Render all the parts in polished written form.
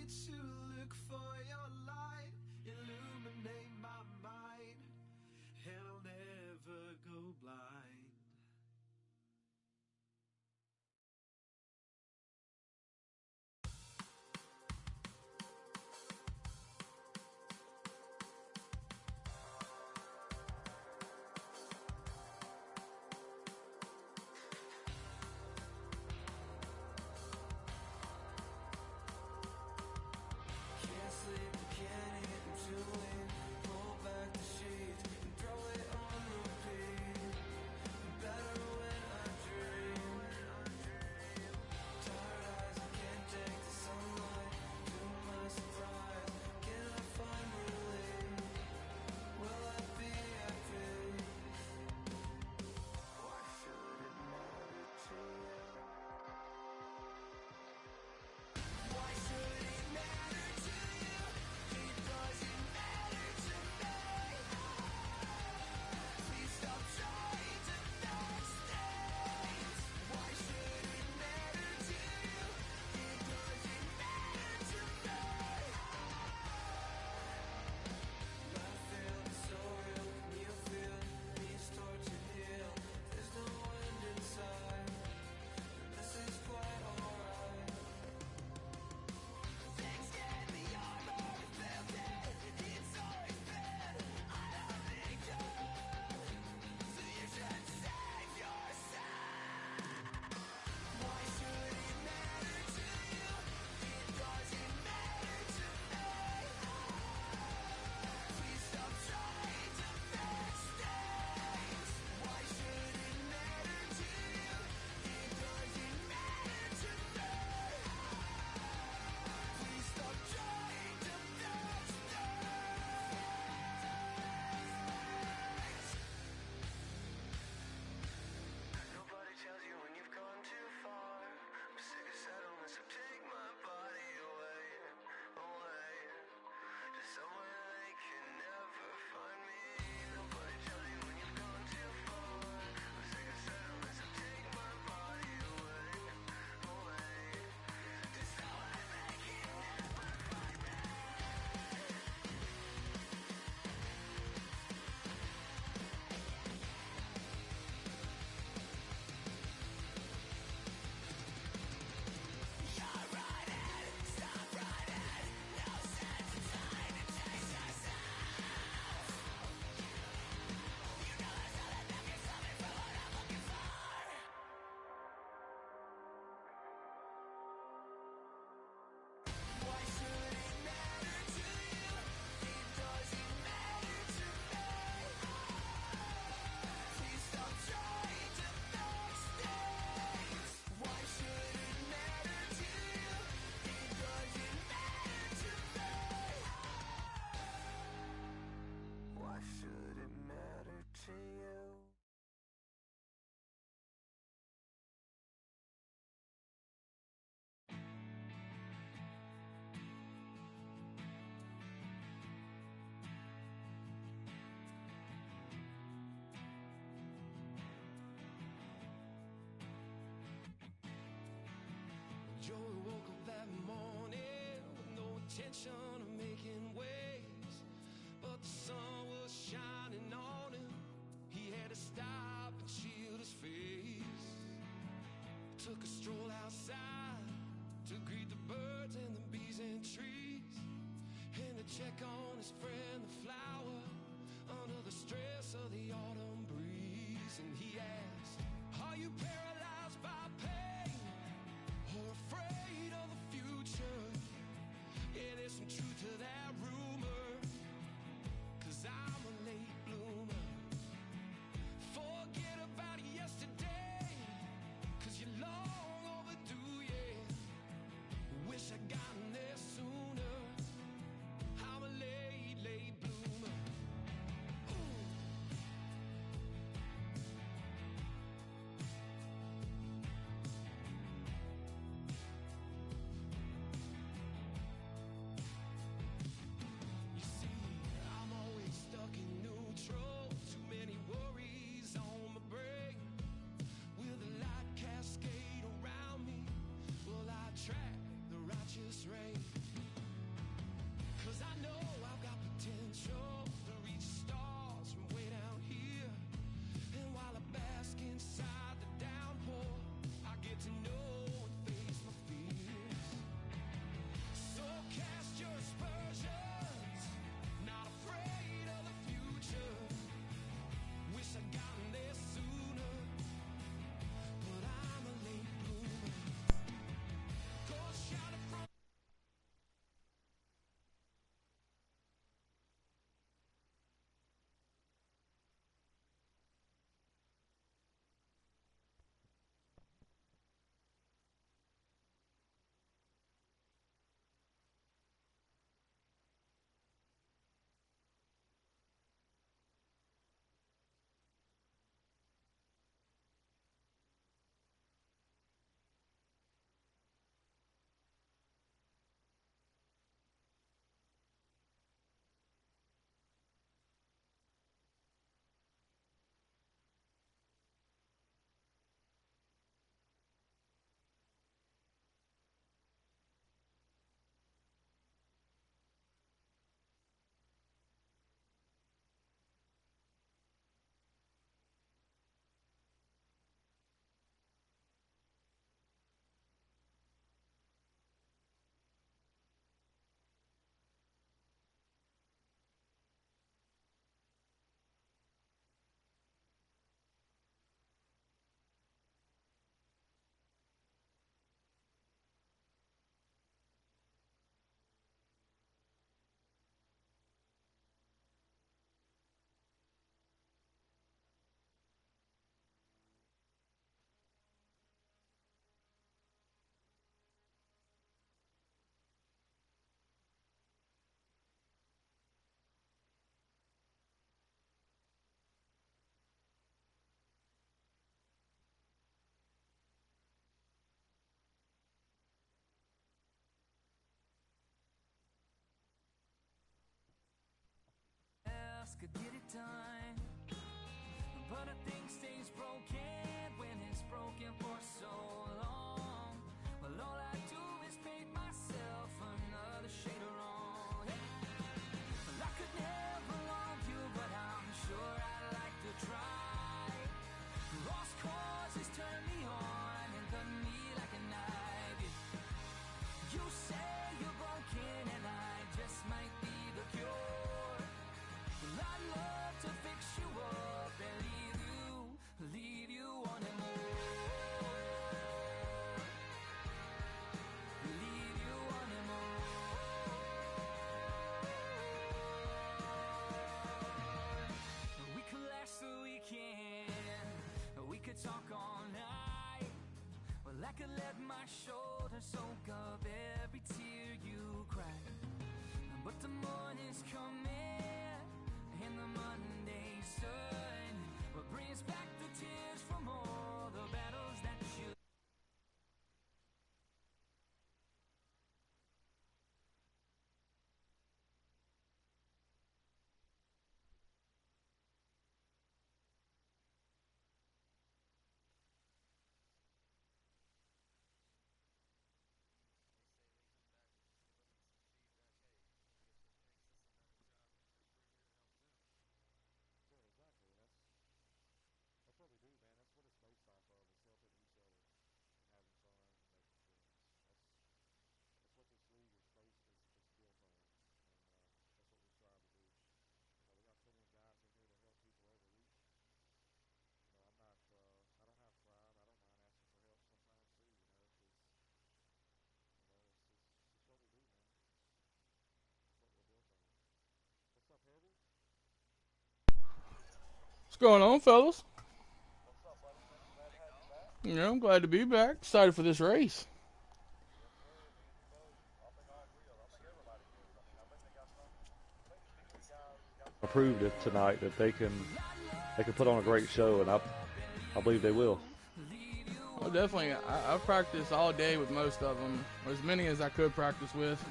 to look for your light, illuminate my mind, and I'll never go blind. Can't sleep, can't eat, I'm too late. Pull back the sheets and throw it on repeat. Better when I dream. Tired eyes, I can't take the sunlight. To my surprise, can I find relief? Will I be happy? Why should it matter to you? Why should it matter to you? It doesn't matter to me. Please stop trying to fix things. Why should it matter to you? It doesn't matter to me. My feelings so real, can you feel me start to heal? There's no end inside, but this is quite alright. Things get me armor built in. It's always been unavoidable. So you should save yourself. Why should it matter to you? It doesn't matter to me. Please stop trying to fix things. Why should it matter to you? It doesn't matter to me. Please stop trying to fix things. Nobody tells you when you've gone too far. I'm sick of settling, so take my body away, away, to somewhere they can never find me. Nobody tells you when you've gone too far. I'm sick of settling, so take my body away, away, to somewhere they can never find me. You're running, stop running. No sense in trying to chase yourself. You know there's nothing that can stop me from what I'm looking for. Why should it matter to you? It doesn't matter to me. Please stop trying to fix things. Why should it matter to you? It doesn't matter to me. Why should it matter to you? Joey woke up that morning with no intention of making waves, but the sun was shining on him. He had to stop and shield his face. Took a stroll outside to greet the birds and the bees and trees, and to check on his friend the flower under the stress of the autumn breeze. And he asked, are you paralyzed by pain or afraid of the future? Yeah, there's some truth to that rumor, 'cause I'm a late bloomer. Forget about yesterday, 'cause you're long overdue, yeah. Wish I'd gotten there sooner. I'm a late, late bloomer. Ooh. I could let my shoulders soak up every tear you cry. But the morning's coming and the Monday sun will brings back the tears from all the battles that you. What's going on, fellas? Yeah, I'm glad to be back. Excited for this race. Proved it tonight that they can put on a great show, and I believe they will. Oh, definitely. I've practiced all day with most of them, as many as I could practice with.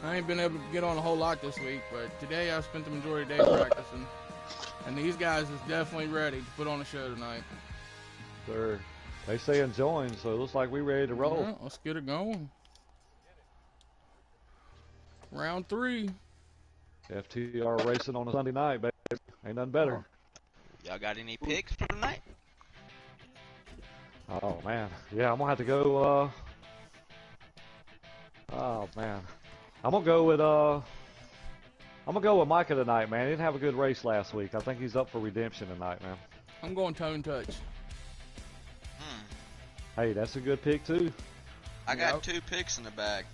I ain't been able to get on a whole lot this week, but today I spent the majority of the day practicing. And these guys is definitely ready to put on a show tonight. They say enjoying, so it looks like we're ready to roll. Yeah, let's get it going. Round 3. FTR racing on a Sunday night, baby. Ain't nothing better. Y'all got any picks for tonight? Oh, man. Yeah, I'm going to have to go. Oh, man. I'm going to go with Micah tonight, man. He didn't have a good race last week. I think he's up for redemption tonight, man. I'm going Tone Touch. Hey, that's a good pick, too. I got 2 picks in the bag.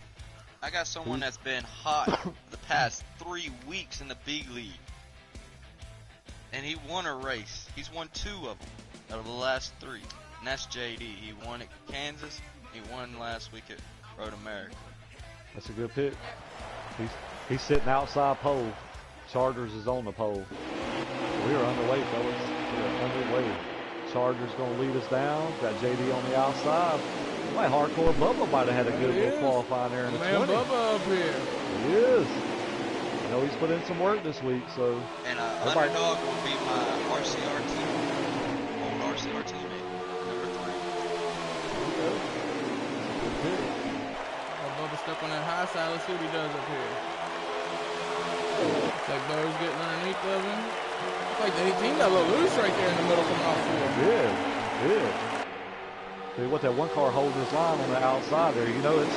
I got someone that's been hot the past 3 weeks in the big league. And he won a race. He's won 2 of them out of the last 3. And that's JD. He won at Kansas. He won last week at Road America. That's a good pick. He's sitting outside pole. Chargers is on the pole. We are underway, fellas. We are underway. Chargers going to lead us down. Got JD on the outside. My hardcore Bubba might have had a good little qualifying there in the 20. Bubba up here. He is. I know he's put in some work this week, so. And underdog will be my RCR team. Old RCR teammate, number 3. Okay. Good pick. Bubba stuck on that high side. Let's see what he does up here. Looks like Bo's getting underneath of him. Looks like the team got a little loose right there in the middle coming off the Yeah. See what that one car holding his line on the outside there. You know, it's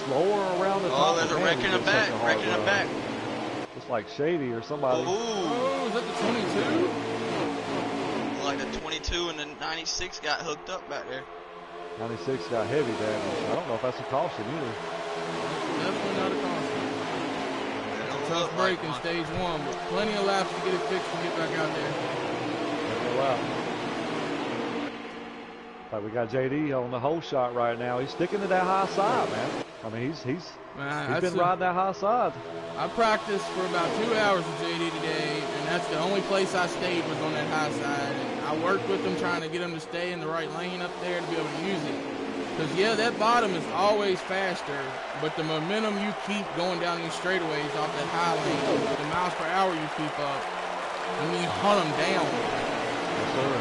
slower around the top. Oh, there's a wreck in the back. Wreck in the back. It's like Shady or somebody. Oh, is that the 22? Like the 22 and the 96 got hooked up back there. 96 got heavy damage. I don't know if that's a caution either. Definitely not a caution. Tough break in stage 1, but plenty of laps to get it fixed and get back out there. Like we got JD on the hole shot right now. He's sticking to that high side, man. I mean, he's been riding that high side. I practiced for about 2 hours with JD today, and that's the only place I stayed was on that high side. And I worked with him trying to get him to stay in the right lane up there to be able to use it. Because, yeah, that bottom is always faster, but the momentum you keep going down these straightaways off that high lane, the miles per hour you keep up, and you hunt them down. Yes, sir.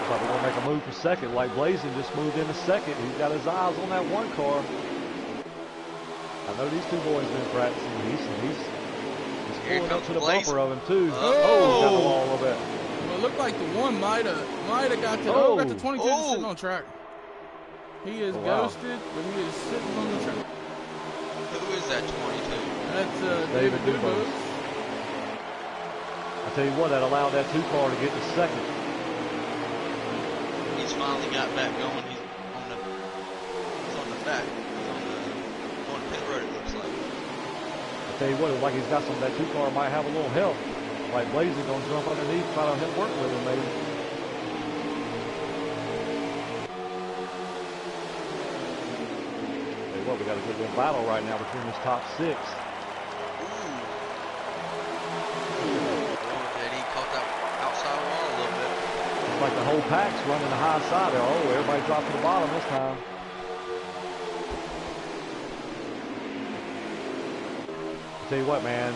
We're going to make a move for second, like Blazing just moved into second. He's got his eyes on that one car. I know these 2 boys been practicing. He's pulling up to the bumper of him, too. Oh, he's got the wall a little bit. Well, it looked like the one might have got to got the 22 sitting on track. He is ghosted, but he is sitting on the track. Who is that 22? That's David Dubose. I tell you what, that allowed that 2 car to get to second. He's finally got back going. He's on the back. He's on pit road, it looks like. I tell you what, it's like he's got that 2 car might have a little help. Like Blazing gonna jump underneath, try to work with him maybe. what, we got a good little battle right now between this top 6. Ooh. JD caught that outside wall a little bit. It's like the whole pack's running the high side there. Oh, everybody dropped to the bottom this time. I'll tell you what, man.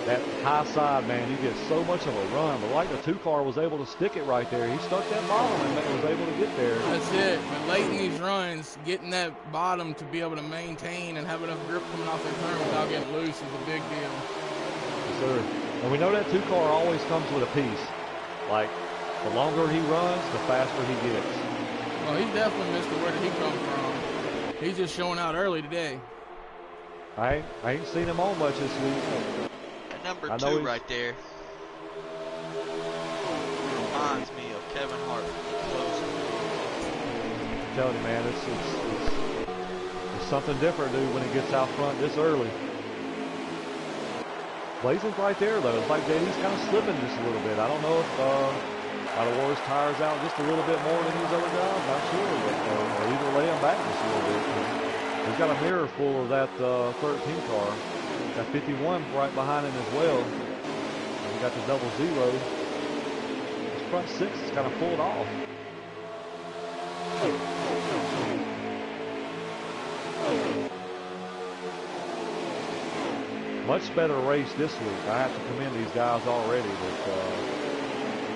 That high side, man, you get so much of a run. But like the 2-car was able to stick it right there. He stuck that bottom and was able to get there. That's it. But late in these runs, getting that bottom to be able to maintain and have enough grip coming off their turn without getting loose is a big deal. Yes, sir. And we know that 2-car always comes with a piece. Like, the longer he runs, the faster he gets. Well, he's definitely missed where did he come from. He's just showing out early today. I ain't seen him on much this week. Number 2 right there reminds me of Kevin Hart. I'm telling you, man, it's something different, dude, when it gets out front this early. Blazing's right there, though. It's like JD's kind of slipping just a little bit. I don't know if might have wore his tires out just a little bit more than these other guys. Not sure, but or either lay him back just a little bit. He's got a mirror full of that 13 car. Got 51 right behind him as well. And we got the double 0. This front 6 is kind of pulled off. Much better race this week. I have to commend these guys already. But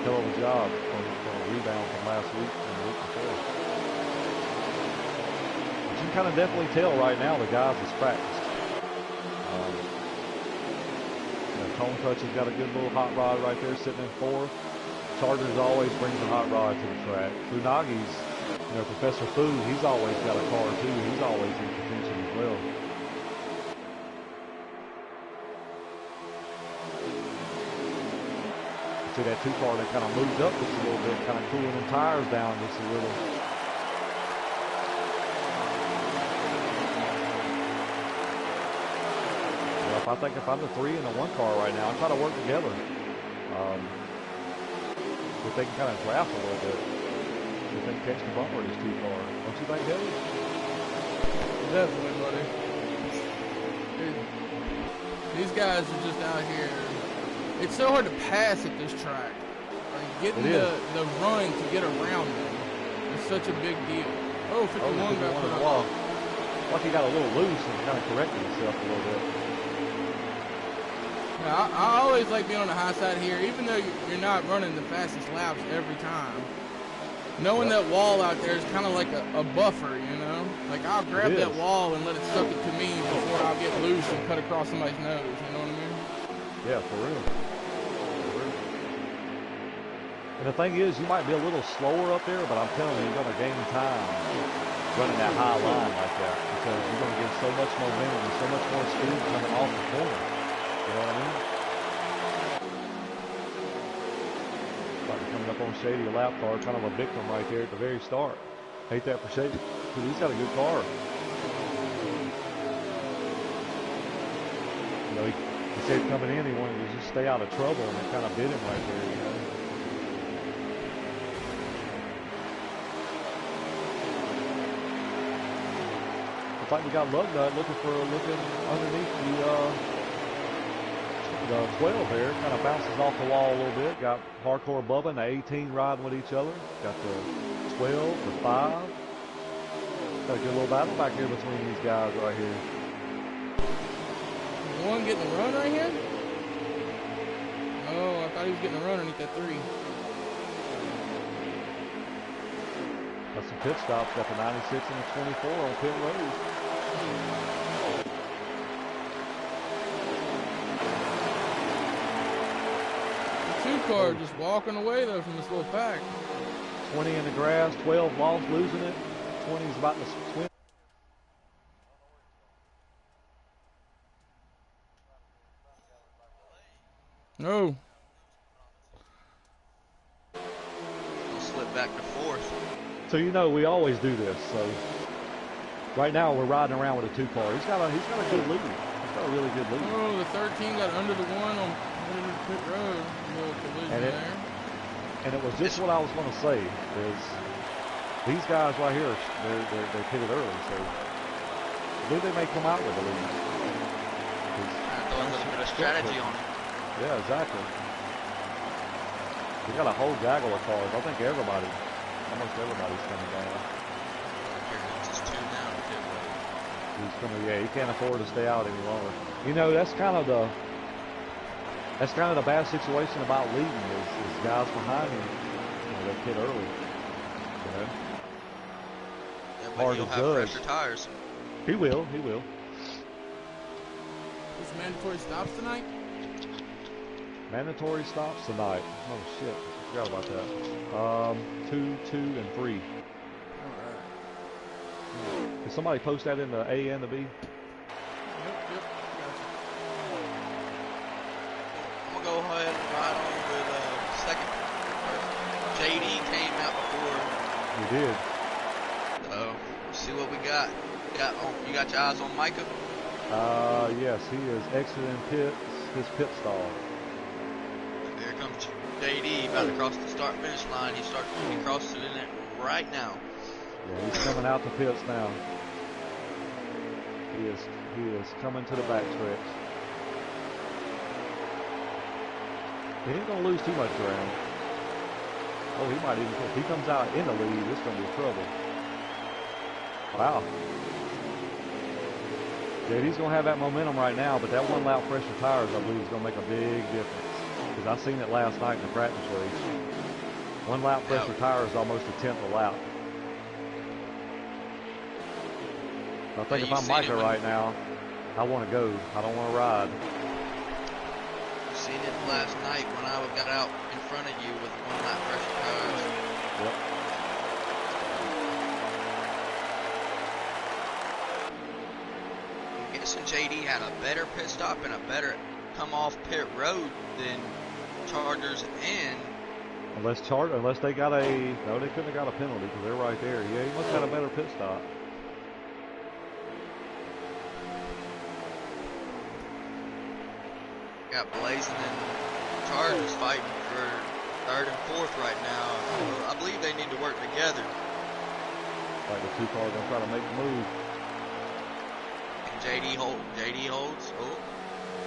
hell of a job from a rebound from last week and the week before. But you can kind of definitely tell right now the guys is practiced. Tone Touch has got a good little hot rod right there sitting in 4th. Chargers always brings a hot rod to the track. Funagi's, Professor Fu, he's always got a car too. He's always in contention as well. See that 2-car that kind of moved up just a little bit, kind of cooling the tires down just a little. I think if I'm the 3 and the 1 car right now, I try to work together. If they can kind of draft a little bit, if they can catch the bumper this 2-car. Don't you think, Eddie? Definitely, buddy. These guys are just out here. It's so hard to pass at this track. Like getting the run to get around them is such a big deal. Oh, 51 got put up. Like he got a little loose and kind of corrected himself a little bit. Now, I always like being on the high side here, even though you're not running the fastest laps every time. Knowing that wall out there is kind of like a buffer, Like, I'll grab that wall and let it suck it to me before I'll get loose and cut across somebody's nose, you know what I mean? Yeah, for real. And the thing is, you might be a little slower up there, but I'm telling you, you're going to gain time running that high line like that because you're going to get so much momentum and so much more speed coming off the corner. You know what I mean? Like coming up on Shady, a lap car, kind of a victim right there at the very start. Hate that for Shady, because he's got a good car. He said coming in, he wanted to just stay out of trouble, and it kind of bit him right there, Looks like we got Lugnut looking underneath the 12 there, kind of bounces off the wall a little bit. Got Hardcore Bubba and the 18 riding with each other. Got the 12, the 5. Got a good little battle back here between these guys right here. One getting a run right here? Oh, I thought he was getting a run underneath that 3. Got some pit stops. Got the 96 and the 24 on pit road. Car just walking away though from this little pack. 20 in the grass, 12 lost, losing it. 20 is about to swim. No. He'll slip back to 4th. So we always do this. So right now we're riding around with a 2-car. He's got a good lead. He's got a really good lead. Oh, the 13 got under the 1 on pit road. And it was just what I was going to say is these guys right here, they pitted early, so believe they may come out with the lead. Throw a little bit of strategy on it. Yeah, exactly. We got a whole gaggle of cars. I think everybody, almost everybody's coming down. Here comes his two now. He's coming. Yeah, he can't afford to stay out any longer. You know, that's kind of the bad situation about leading is guys behind you. You know, they hit early. You know. Yeah, but Hard he'll to have judge. fresher tires. He will. He will. What's mandatory stops tonight? Mandatory stops tonight. Oh shit, I forgot about that. 2, 2, and 3. All right. Did somebody post that in the A and the B? Yep. Gotcha. I'm gonna go ahead and ride on with second. JD came out before. He did. So see what we got. You got your eyes on Micah? Yes, he is exiting his pit stall. Here comes JD about to cross the start-finish line. He crosses it in it right now. Yeah, he's coming out the pits now. He is coming to the back stretch. He ain't gonna lose too much ground. Oh, he might even, if he comes out in the lead, it's gonna be trouble. Wow. JD's gonna have that momentum right now, but that one lap fresher tires, I believe, is gonna make a big difference. Because I seen it last night in the practice race. One lap fresher tire is almost a tenth a lap. I think if I'm Micah right now, I want to go. I don't want to ride. Seen it last night when I got out in front of you with one lap fresher tires. Yep. I'm guessing JD had a better pit stop and a better come off pit road than Chargers and. Unless they got no, they couldn't have got a penalty because they're right there. Yeah, he must have had a better pit stop. Got Blazing and Chargers fighting for third and fourth right now. I believe they need to work together. Like the two cars gonna try to make the move. And JD holds. Oh.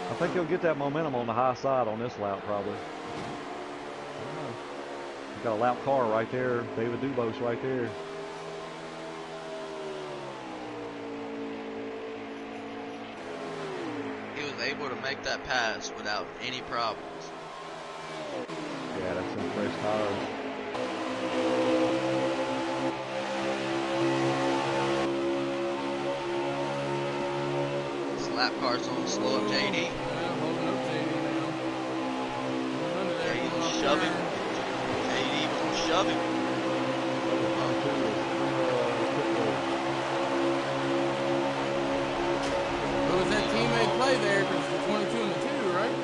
I think he'll get that momentum on the high side on this lap probably. He's got a lap car right there. David Dubose right there. He was able to make that pass without any problems. Yeah, that's some fresh tires. This lap car's on slow up JD. Yeah, holding up JD now. JD was shoving. JD was shoving. What was that teammate play there? Because it's 22 and the 2, right?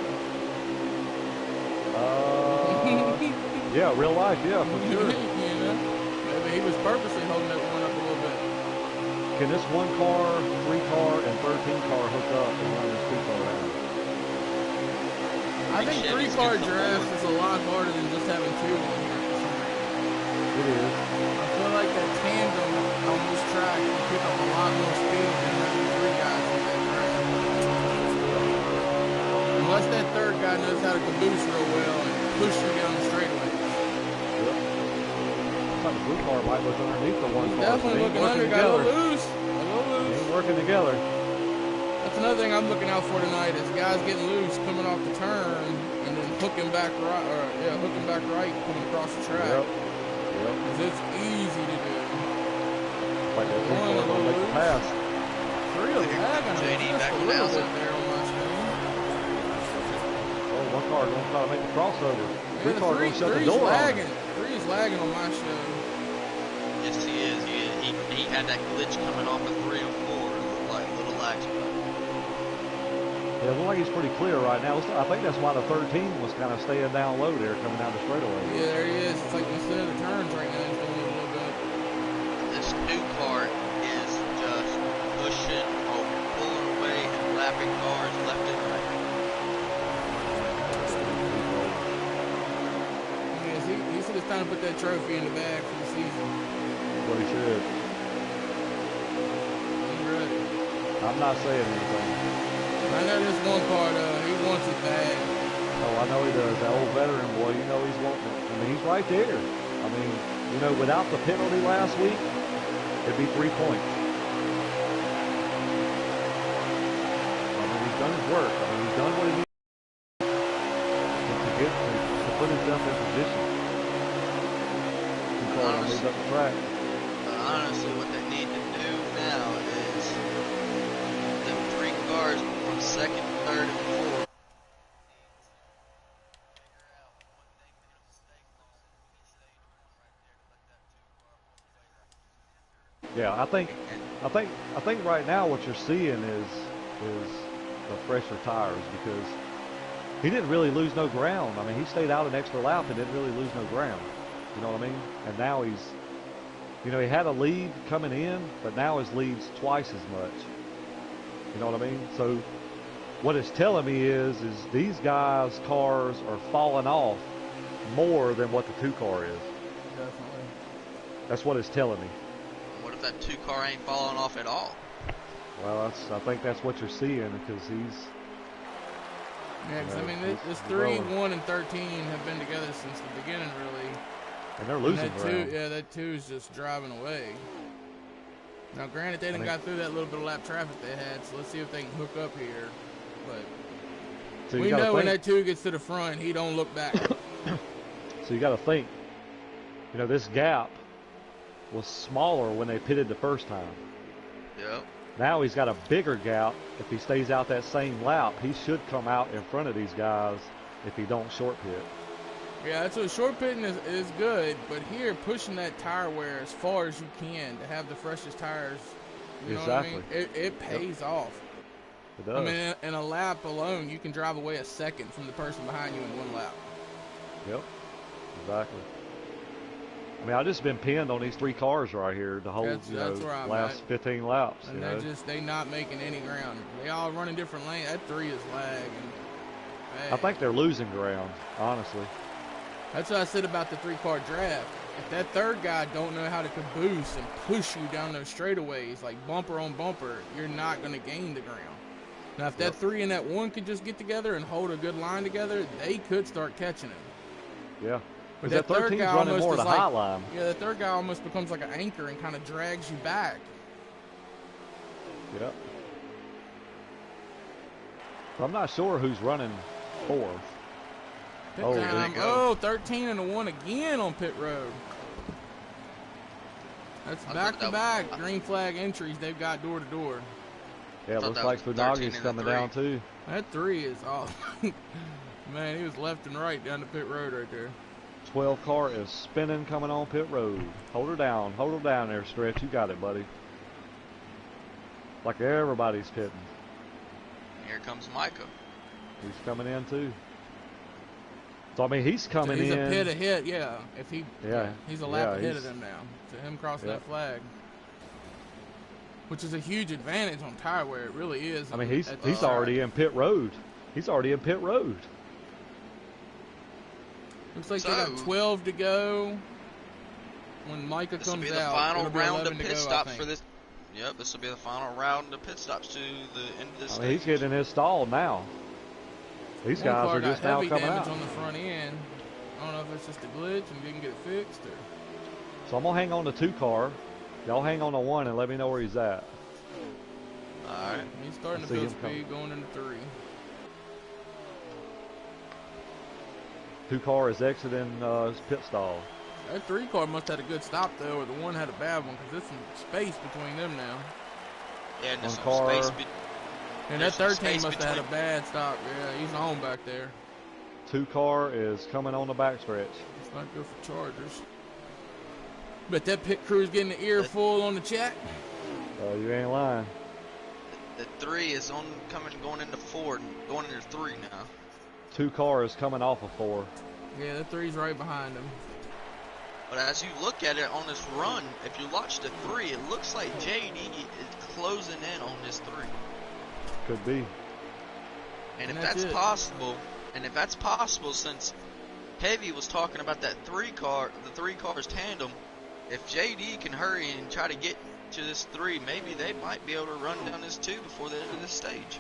Yeah, real life, yeah, for sure. You know? Maybe he was purposely holding that one up a little bit. Can this 1 car, 3 car, and 13 car hook up and run this 2 car down? I think 3-car drafts is a lot harder than just having 2 in here. It is. I feel like that tandem on this track can pick up a lot more speed than having 3 guys in that draft. Unless that third guy knows how to caboose real well and push you down the straightaway. Yep. Looks like the blue car might look underneath the 1 car. Definitely looking under. Got to loose. They ain't working together. That's another thing I'm looking out for tonight is guys getting loose coming off the turn and then hooking back right coming across the track. Yep. Because it's easy to do. Like that 3 car gonna make the pass. 3 is lagging JD just back a to little Nelson. bit there on my screen. Oh, 1 car gonna try to make the crossover. 3 Yeah, car gonna shut the three's door on lagging. him. 3 is lagging on my show. Yes, he is. He had that glitch coming off of 3 and 4. Like little lag. Yeah, it looks like he's pretty clear right now. I think that's why the 13 was kind of staying down low there, coming down the straightaway. Yeah, there he is. It's like instead of the turns right now, he's going a little bit. This new car is just pushing, pulling away, and lapping cars left and right. Yes, he said it's time to put that trophy in the bag for the season. That's what he said. He's ready. I'm not saying anything. I know this one car, though. He wants it bad. Oh, I know he does. That old veteran boy, you know he's wanting it. I mean, he's right there. I mean, you know, without the penalty last week, it'd be 3 points. I mean, he's done his work. I mean, he's done what he needs to put himself in position. Too far to move up the track. Honestly, what they need to do now is them 3 cars from second, third, and fourth. Yeah, I think right now what you're seeing is the fresher tires, because he didn't really lose no ground. I mean, he stayed out an extra lap and didn't really lose no ground. You know what I mean? And now he's, you know, he had a lead coming in, but now his lead's twice as much. You know what I mean? So what it's telling me is these guys' cars are falling off more than what the 2 car is. Definitely. That's what it's telling me. What if that 2 car ain't falling off at all? Well, I think that's what you're seeing, because he's. Yeah, because, I mean, this 3, rolling. 1, and 13 have been together since the beginning, really. And they're losing And that ground. 2, yeah, that 2 is just driving away. Now, granted, they done got through that little bit of lap traffic they had, so let's see if they can hook up here. But So we know when that 2 gets to the front, he don't look back. So you got to think, you know, this gap was smaller when they pitted the first time. Yep. Now he's got a bigger gap. If he stays out that same lap, he should come out in front of these guys if he don't short pit. Yeah, that's what short pitting is good, but here, pushing that tire wear as far as you can to have the freshest tires, you know Exactly. what I mean? It pays off. It does. I mean, in a lap alone, you can drive away a second from the person behind you in 1 lap. Yep, exactly. I mean, I've just been pinned on these 3 cars right here the whole, That's where I'm last at. 15 laps. And they not making any ground. They all running different lanes. That 3 is lag. And, hey, I think they're losing ground, honestly. that's what I said about the 3-car draft. If that 3rd guy don't know how to caboose and push you down those straightaways, like bumper on bumper, you're not going to gain the ground. Now, if that 3 and that 1 could just get together and hold a good line together, they could start catching him. Yeah. But Because that 13's guy running almost more is the like, hot line. Yeah, the 3rd guy almost becomes like an anchor and kind of drags you back. Yep. I'm not sure who's running 4th. Oh, 13 and a 1 again on pit road. That's back-to-back green flag entries they've got door to door. Yeah, looks like Funagi's coming down too. That 3 is off. Man, he was left and right down the pit road right there. 12 car is spinning coming on pit road. Hold her down there, Stretch. You got it, buddy. Like everybody's pitting. Here comes Micah. He's coming in too. So I mean, he's coming in. He's a pit ahead, yeah. He's a lap ahead of them now. To him crossing that flag, which is a huge advantage on tire wear. It really is. I mean, he's already in pit road. He's already in pit road. Looks like they got 12 to go. When Micah comes out, this will be the final round of pit stops for for this. Yep, this will be the final round of pit stops to the end of this stage. He's getting his stall now. These guys are just now coming out. Heavy damage on the front end. I don't know if it's just a glitch and didn't get it fixed or. So I'm gonna hang on to 2 car. Y'all hang on to 1 and let me know where he's at. All right. He's starting to build speed, going into 3. 2 car is exiting his pit stall. That 3 car must have had a good stop though, or the 1 had a bad one, because there's some space between them now. Yeah, and there's some car. space. And that 13 must have had a bad stop. Yeah, he's on back there. 2 car is coming on the backstretch. It's not good for Chargers. But that pit crew's getting the earful on the chat. You ain't lying. The 3 is going into 4, going into 3 now. 2 car is coming off of 4. Yeah, the 3's right behind him. But as you look at it on this run, if you watch the 3, it looks like JD is closing in on this 3. Could be. And if that's possible, since Heavy was talking about that 3 car, the 3 cars tandem, if JD can hurry and try to get to this 3, maybe they might be able to run down this 2 before the end of this stage.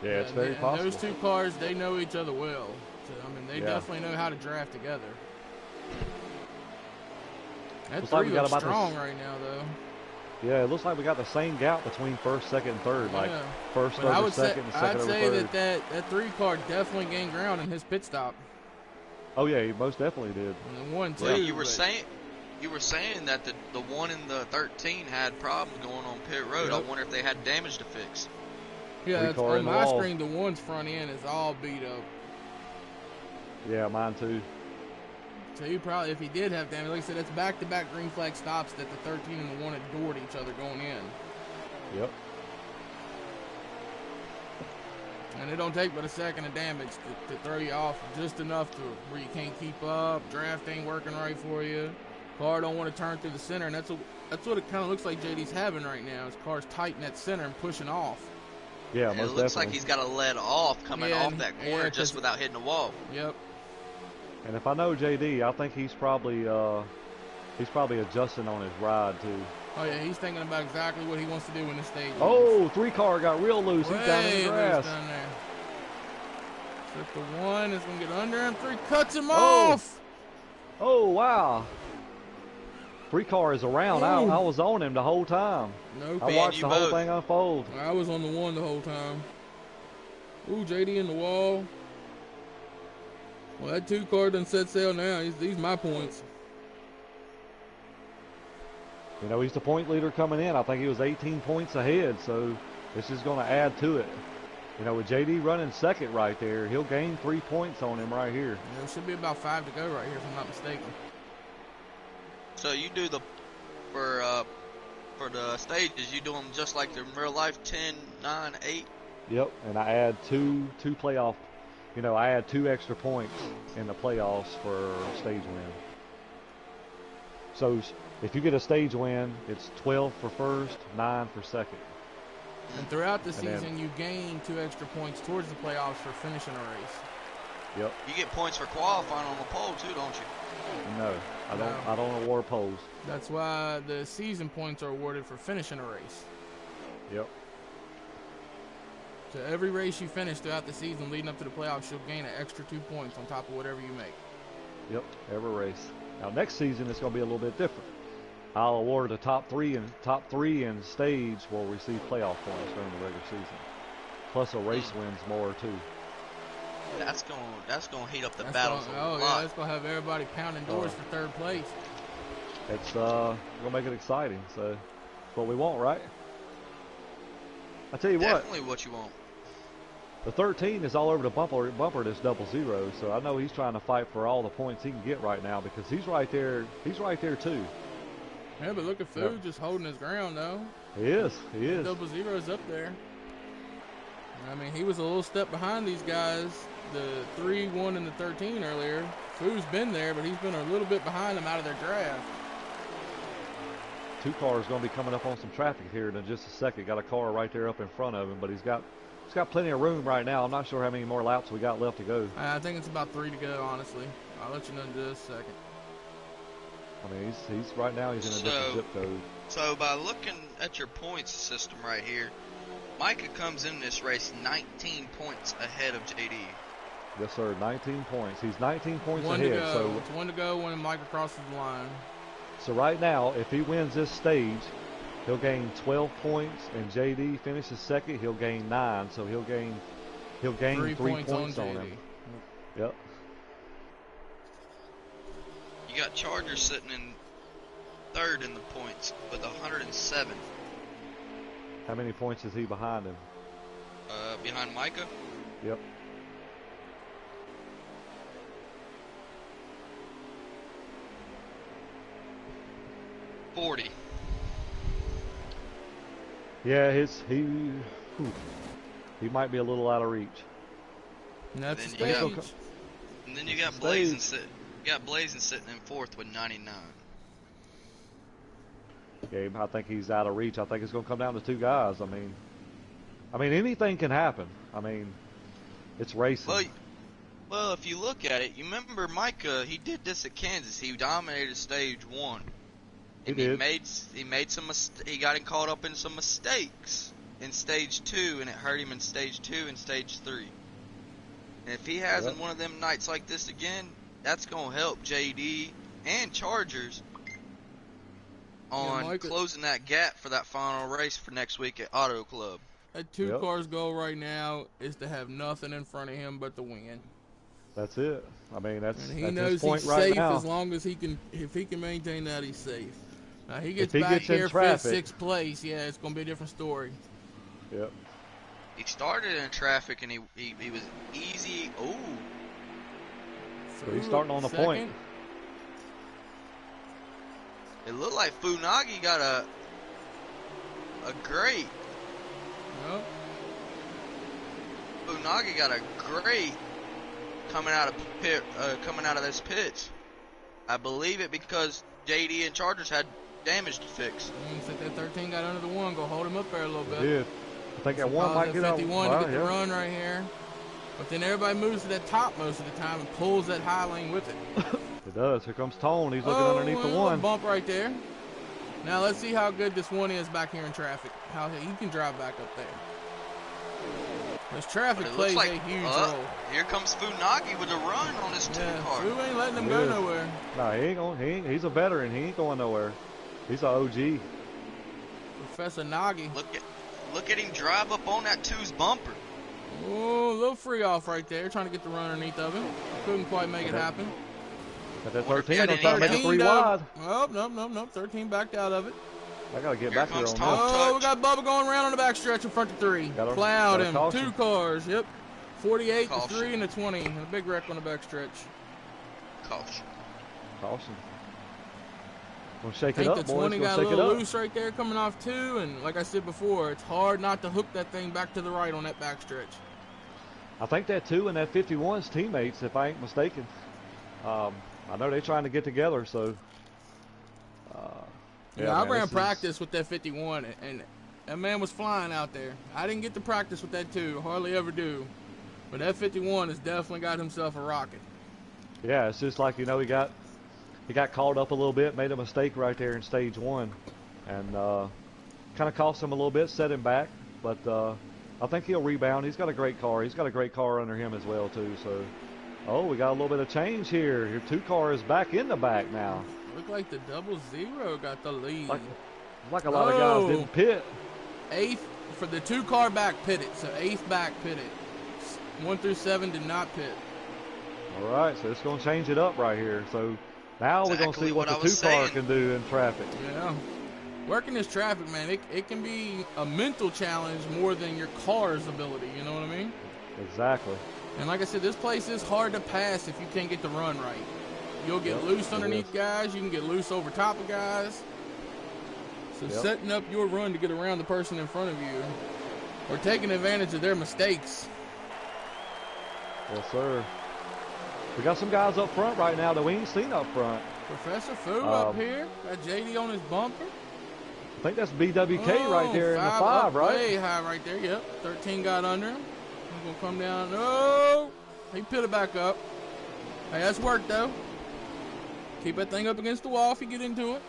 Yeah, it's very possible. Those two cars, they know each other well. So, I mean, they definitely know how to draft together. That 3 looks strong right now, though. Yeah, it looks like we got the same gap between first, second, and third. Like first, third, and second, and second, I'd over say third. that 3 car definitely gained ground in his pit stop. Oh yeah, he most definitely did. And the 1, 2. Well, you were saying that the 1 in the 13 had problems going on pit road. Yep. I wonder if they had damage to fix. Yeah, that's, on my screen, the 1's front end is all beat up. Yeah, mine too. So he probably, if he did have damage, like I said, it's back-to-back green flag stops that the 13 and the 1 adored each other going in. Yep. And it don't take but a second of damage to throw you off just enough to where you can't keep up. Draft ain't working right for you. Car don't want to turn through the center, and that's what it kind of looks like JD's having right now. His car's tight in that center and pushing off. Yeah, most definitely. It looks like he's got a lead off coming off that corner just without hitting the wall. Yep. And if I know JD, I think he's probably adjusting on his ride too. Oh yeah, he's thinking about exactly what he wants to do in this stage. Oh, 3 car got real loose. He's down in the grass. Down there. Except the 1 is gonna get under him. 3 cuts him off. Oh wow. 3 car is around. I was on him the whole time. Nope. I watched the whole thing unfold. I was on the 1 the whole time. Ooh, JD in the wall. Well, that 2 car done set sail now. These my points. You know, he's the point leader coming in. I think he was 18 points ahead, so this is going to add to it. You know, with JD running second right there, he'll gain 3 points on him right here. Yeah, it should be about 5 to go right here, if I'm not mistaken. So you do for the stages, you do them just like the real life 10, 9, 8? Yep, and I add two playoff. You know, I add 2 extra points in the playoffs for stage win. So if you get a stage win, it's 12 for first, 9 for second. And throughout the season, you gain 2 extra points towards the playoffs for finishing a race. Yep. You get points for qualifying on the pole too, don't you? No, I don't. I don't award poles. That's why the season points are awarded for finishing a race. Yep. So every race you finish throughout the season leading up to the playoffs, you'll gain an extra 2 points on top of whatever you make. Yep, every race. Now next season it's going to be a little bit different. I'll award the top three in stage will receive playoff points during the regular season. Plus a race wins more too. That's gonna heat up the battles a lot. Yeah, that's gonna have everybody pounding doors for 3rd place. It's gonna make it exciting. So, that's what we want, right? I tell you Definitely what you want. The 13 is all over the bumper this 00. So I know he's trying to fight for all the points he can get right now because he's right there. He's right there too. Yeah, but look at Food just holding his ground though. He is. 00's up there. I mean, he was a little step behind these guys. The 3, 1, and the 13 earlier. Food's been there, but he's been a little bit behind them out of their draft. 2 cars going to be coming up on some traffic here in just a second. Got a car right there up in front of him, but he's got plenty of room right now. I'm not sure how many more laps we got left to go. I think it's about 3 to go, honestly. I'll let you know in just a second. I mean, he's right now he's in a different zip code. So by looking at your points system right here, Micah comes in this race 19 points ahead of JD. Yes, sir. 19 points. He's 19 points ahead. So it's 1 to go when Micah crosses the line. So right now, if he wins this stage, he'll gain 12 points, and JD finishes second. He'll gain 9, so he'll gain 3 points on him. Yep. You got Charger sitting in 3rd in the points with 107. How many points is he behind him? Behind Micah? Yep. $40. Yeah, he might be a little out of reach. And that's the stage. And then you got Blazing sitting in 4th with 99. Gabe, I think he's out of reach. I think it's going to come down to 2 guys. I mean, anything can happen. I mean, it's racing. Well, if you look at it, you remember Micah, he did this at Kansas. He dominated stage 1. And He did. He made some he got caught up in some mistakes in stage 2, and it hurt him in stage 2 and stage 3. And if he has in one of them nights like this again, that's gonna help JD and Chargers on closing that gap for that final race for next week at Auto Club. That 2 car's goal right now is to have nothing in front of him but the win. That's it. I mean, that's and he that's knows his point he's right safe now. as long as he can. If he can maintain that, he's safe. Now he gets If he back gets in here 5th, traffic. 6th place. Yeah, it's gonna be a different story. Yep. He started in traffic and he was easy. Oh, So he's starting on the point. It looked like Funagi got a great. Yep. Funagi got a great coming out of this pit. I believe it because JD and Chargers had damage to fix. Said that 13 got under the 1. Go hold him up there a little bit. He did. I think that 1 might get out. 51 to get the run right here. But then everybody moves to that top most of the time and pulls that high lane with it. It does. Here comes Tone. He's looking underneath the 1. Bump right there. Now let's see how good this 1 is back here in traffic. How he can drive back up there. This traffic plays a huge role. Here comes Funagi with a run on his 2 car. Fu ain't letting him go nowhere. No, he ain't going. He's a veteran. He ain't going nowhere. He's an OG. Professor Nagi. Look at him drive up on that 2's bumper. Oh, a little free off right there, trying to get the run underneath of him. Couldn't quite make it happen. But that 13 don't try to make it 3 wide. Oh, nope. 13 backed out of it. I got to get back here on that. Oh, we got Bubba going around on the back stretch in front of 3. Plowed him. Caution. 2 cars. Yep. 48, the 3, and the 20. And a big wreck on the back stretch. Caution. Gonna shake it up, boys. The 20 got a little loose right there coming off 2. And like I said before, it's hard not to hook that thing back to the right on that back stretch. I think that 2 and that 51's teammates, if I ain't mistaken. I know they're trying to get together, so. I ran practice with that 51, and that man was flying out there. I didn't get to practice with that 2, hardly ever do. But that 51 has definitely got himself a rocket. Yeah, it's just like, he got caught up a little bit, made a mistake right there in stage 1, and kind of cost him a little bit, set him back. But I think he'll rebound. He's got a great car. He's got a great car under him as well, too. So, we got a little bit of change here. Your 2 car is back in the back now. Look like the 00 got the lead. Like a lot of guys didn't pit. 8th for the 2 car back pitted. So 8th back pitted. 1 through 7 did not pit. All right, so it's going to change it up right here. So now we're going to see what the 2 car can do in traffic. Yeah. Working this traffic, man, it can be a mental challenge more than your car's ability. You know what I mean? Exactly. And like I said, this place is hard to pass if you can't get the run right. You'll get loose underneath guys. You can get loose over top of guys. So setting up your run to get around the person in front of you or taking advantage of their mistakes. Yes, sir. We got some guys up front right now that we ain't seen up front. Professor Fu up here. Got JD on his bumper. I think that's BWK right there in the 5, right? Way high right there, yep. 13 got under him. He's going to come down. No! He pitted back up. Hey, that's work, though. Keep that thing up against the wall if you get into it.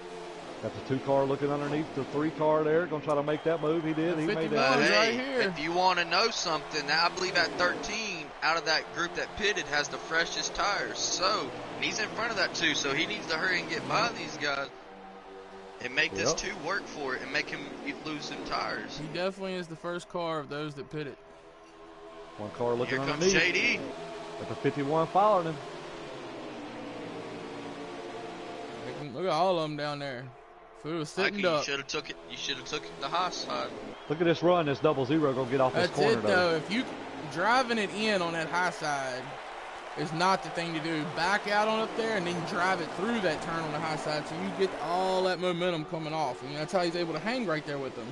Got the 2 car looking underneath the 3 car there. Going to try to make that move. He did. He made that move. Right here. If you want to know something, I believe at 13, out of that group that pitted, has the freshest tires. So, he's in front of that 2, so he needs to hurry and get by these guys and make this 2 work for it and make him lose some tires. He definitely is the first car of those that pitted. 1 car looking Here underneath. Here comes JD. Got the 51 following him. Look at all of them down there. Fu was sitting up. You should have took it the high side. Look at this run. This 00 going to get off this corner. That's it, though. If you driving it in on that high side is not the thing to do. Back out on up there and then drive it through that turn on the high side so you get all that momentum coming off. And that's how he's able to hang right there with them.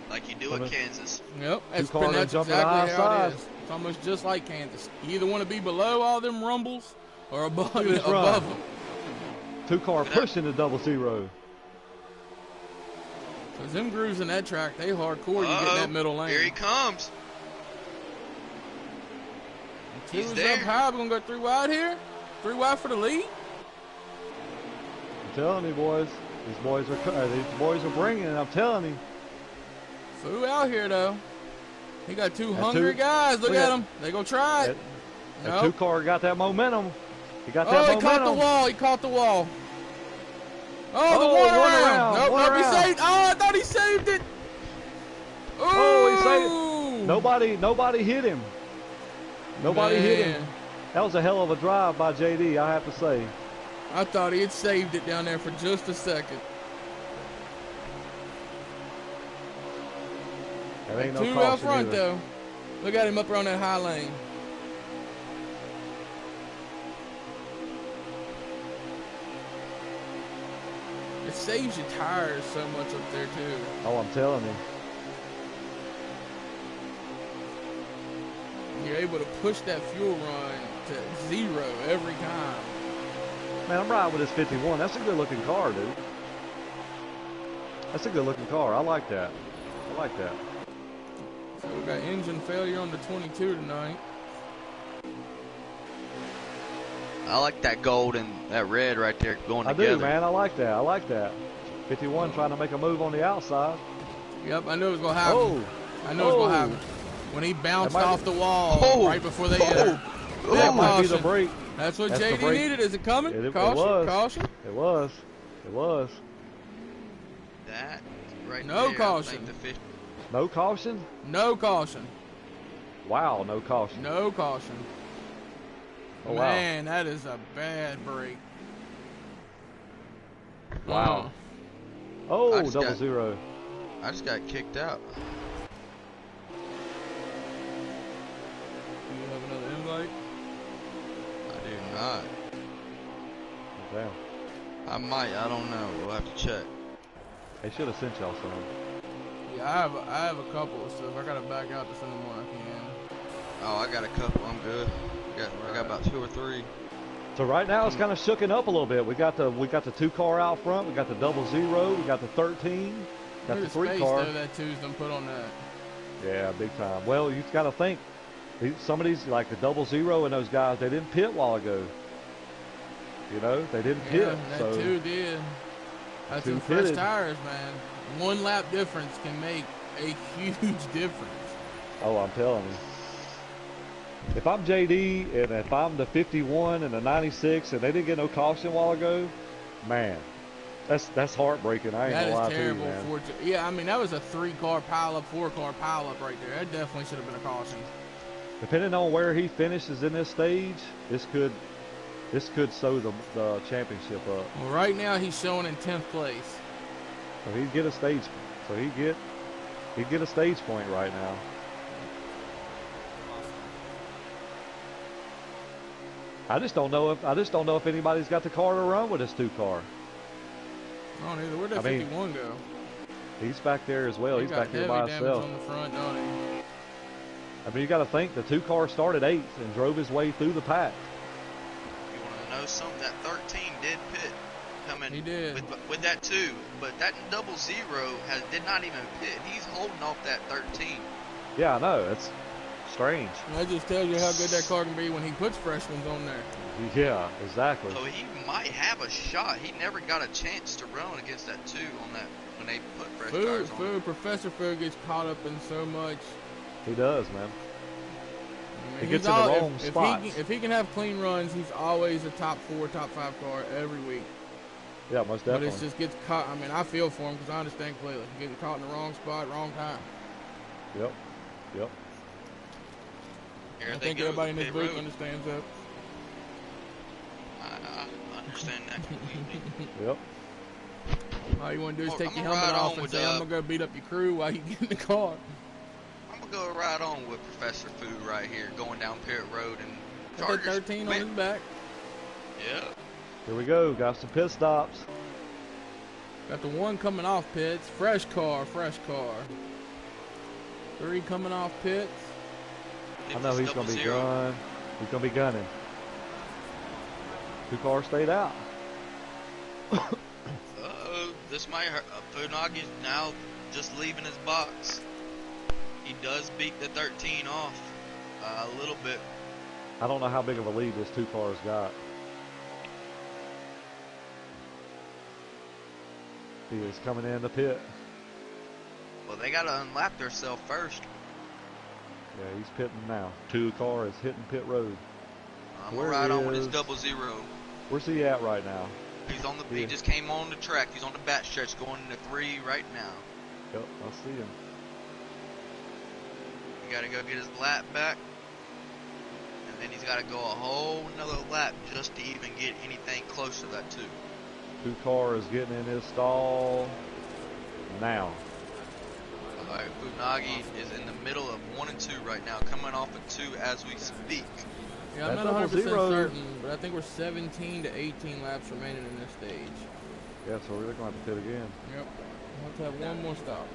Like you do at Kansas. Yep, that's exactly how it is. It's almost just like Kansas. You either want to be below all them rumbles or above them. 2 car pushing the 00. Because them grooves in that track, they hardcore. You get in that middle lane. Here he comes. He's there. Up high. We're going to go 3 wide here. 3 wide for the lead. I'm telling you, boys. These boys are bringing it. I'm telling you. Fu out here though. He got two hungry guys. Look at him. They gonna try it. That two-car got that momentum. He got that momentum. He caught the wall. He caught the wall. Oh, the one around. Nope, he saved. Oh, I thought he saved it. Ooh. Oh, he saved it. Nobody hit him. Nobody hit him. That was a hell of a drive by JD, I have to say. I thought he had saved it down there for just a second. That ain't no two out front, though. Look at him up there on that high lane. It saves your tires so much up there, too. Oh, I'm telling you. You're able to push that fuel run to 0 every time. Man, I'm riding with this 51. That's a good-looking car, dude. That's a good-looking car. I like that. I like that. So we got engine failure on the 22 tonight. I like that gold and that red right there going together. I do, man. I like that. I like that. 51 trying to make a move on the outside. Yep, I knew it was going to happen. Oh. I knew it was going to happen. When he bounced off the wall right before they entered. That might be the break. That's what JD needed. Is it coming? Caution. It was. That right no there, caution. No caution? No caution. Wow, no caution. No caution. Oh, man, that is a bad break. Wow. Oh, 0-0. I just got kicked out. Do you have another invite? I do not. Damn. I might. I don't know. We'll have to check. They should have sent y'all some. Yeah, I have a couple, so if I gotta back out to send them one, I can. Oh, I got a couple. I'm good. I got about 2 or 3. So right now it's kind of shooken up a little bit. We got the 2-car out front. We got the 0-0. We got the 13. Got the 3-car. That two's done put on that. Yeah, big time. Well, you've got to think. Some of these, like the 0-0 and those guys, they didn't pit a while ago. You know, they didn't pit. That so two did. That's some fresh tires, man. 1 lap difference can make a huge difference. Oh, I'm telling you. If I'm JD and if I'm the 51 and the 96 and they didn't get no caution a while ago, man, that's heartbreaking. I ain't gonna lie to you, man. That is terrible. Yeah, I mean, that was a 3-car pileup, 4-car pileup right there. That definitely should have been a caution. Depending on where he finishes in this stage, this could sew the championship up. Well, right now he's showing in 10th place. So he'd get a stage. So he'd get a stage point right now. I just don't know if anybody's got the car to run with this 2-car. I don't either. Where'd that 51 go? He's back there as well. He's back there by himself. On the front, don't he? I mean, you got to think the 2-car started 8th and drove his way through the pack. You want to know something? That 13 did pit coming. He did. With that 2, but that 0-0 did not even pit. He's holding off that 13. Yeah, I know. It's strange. And that just tells you how good that car can be when he puts freshmen on there. Yeah, exactly. So he might have a shot. He never got a chance to run against that 2 on that when they put fresh tires on. Professor Fu gets caught up in so much. He does, man. I mean, he gets in the wrong spots. If he can have clean runs, he's always a top 4, top 5 car every week. Yeah, most definitely. But it just gets caught. I mean, I feel for him because I understand completely. Getting caught in the wrong spot, wrong time. Yep. I think everybody in this booth understands that. I understand that completely. Yep. All you want to do is take your helmet off and say, I'm going to go beat up your crew while you get in the car. I'm going to go right on with Professor Food right here, going down Pit Road. And Got that 13 on his back. Yeah. Here we go. Got some pit stops. Got the 1 coming off pits. Fresh car. 3 coming off pits. I know he's going to be gunning. He's going to be gunning. 2 cars stayed out. This might hurt. Funagi's now just leaving his box. He does beat the 13 off a little bit. I don't know how big of a lead this 2 cars got. He is coming in the pit. Well, they got to unlap themselves first. Yeah, he's pitting now. 2 car is hitting pit road. I'm going to ride on with his 00. Where's he at right now? He's on the. He just came on the track. He's on the back stretch going into 3 right now. Yep, I see him. He got to go get his lap back. And then he's got to go a whole another lap just to even get anything close to that 2. 2 car is getting in his stall now. Alright, Funagi is in the middle of 1 and 2 right now, coming off of 2 as we speak. Yeah, I'm not 100% certain, but I think we're 17 to 18 laps remaining in this stage. Yeah, so we're going to have to pit again. Yep. We'll have to have one more stop.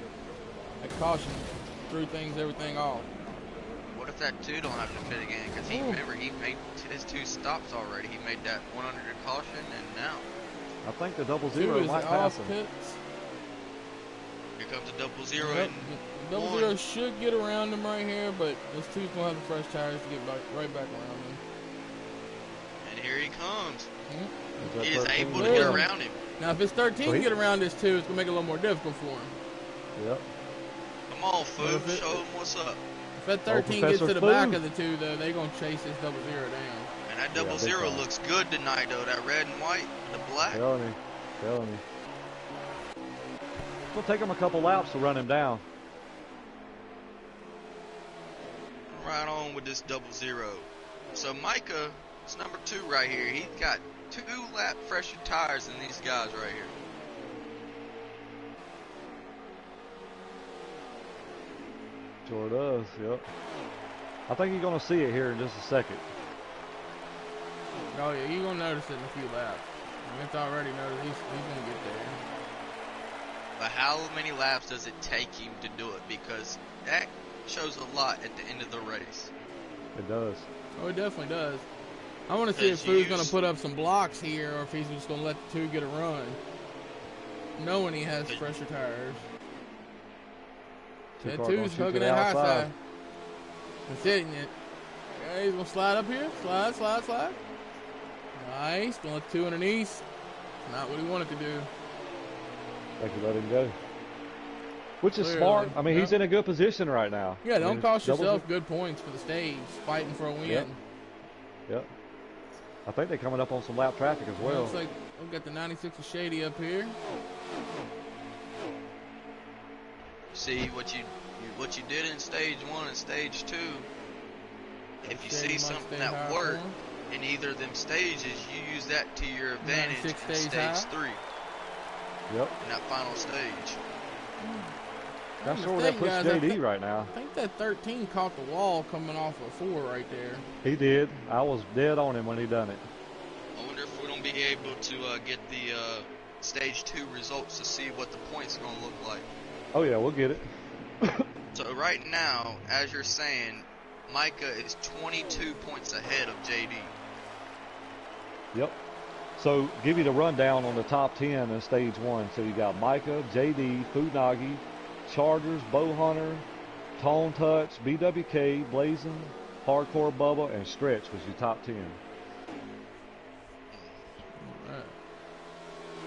That caution threw everything off. What if that 2 don't have to pit again? Because remember, he made his 2 stops already. He made that 100 caution, and now. I think the 00 might pass him. Pits. Here comes the 00. Yep. The 00 should get around him right here, but this 2's going to have the fresh tires to get right back around him. And here he comes. Mm-hmm. He is able to get around him. Now, if it's 13 to get around this 2, it's going to make it a little more difficult for him. Yep. Come on, Foo. Show him what's up. If that 13 gets to the back of the 2, though, they're going to chase this 00 down. And that 00 looks good tonight, though. That red and white, the black. Telling me. It'll take him a couple laps to run him down. Right on with this 00. So Micah is number 2 right here. He's got 2 lap fresher tires than these guys right here. Sure does, yep. I think you're going to see it here in just a second. Oh, yeah, you're going to notice it in a few laps. I mean, it's already noticed. He's going to get there. But how many laps does it take him to do it? Because that shows a lot at the end of the race. It does. Oh, it definitely does. I want to see if Foo's going to put up some blocks here or if he's just going to let the 2 get a run. Knowing he has fresher tires. That 2's hugging that high side. That's hitting it. Okay, he's going to slide up here. Slide. Nice. Going to let 2 underneath. Not what he wanted to do. They could let him go. Which is smart. I mean, he's in a good position right now. Yeah, don't cost yourself good points for the stage. Fighting for a win. Yep. I think they're coming up on some lap traffic as well. Looks like we've got the 96 of Shady up here. See what you did in stage 1 and stage 2. If you see something that worked in either of them stages, you use that to your advantage in stage 3. Yep. In that final stage. That's sure that puts JD right now. I think that 13 caught the wall coming off of 4 right there. He did. I was dead on him when he done it. I wonder if we're going to be able to get the stage 2 results to see what the points are going to look like. Oh yeah, we'll get it. So right now, as you're saying, Micah is 22 points ahead of JD. Yep. So give you the rundown on the top 10 in stage 1. So you got Micah, JD, Funagi, Chargers, Bowhunter, Tone Touch, BWK, Blazing, Hardcore Bubba, and Stretch was your top 10.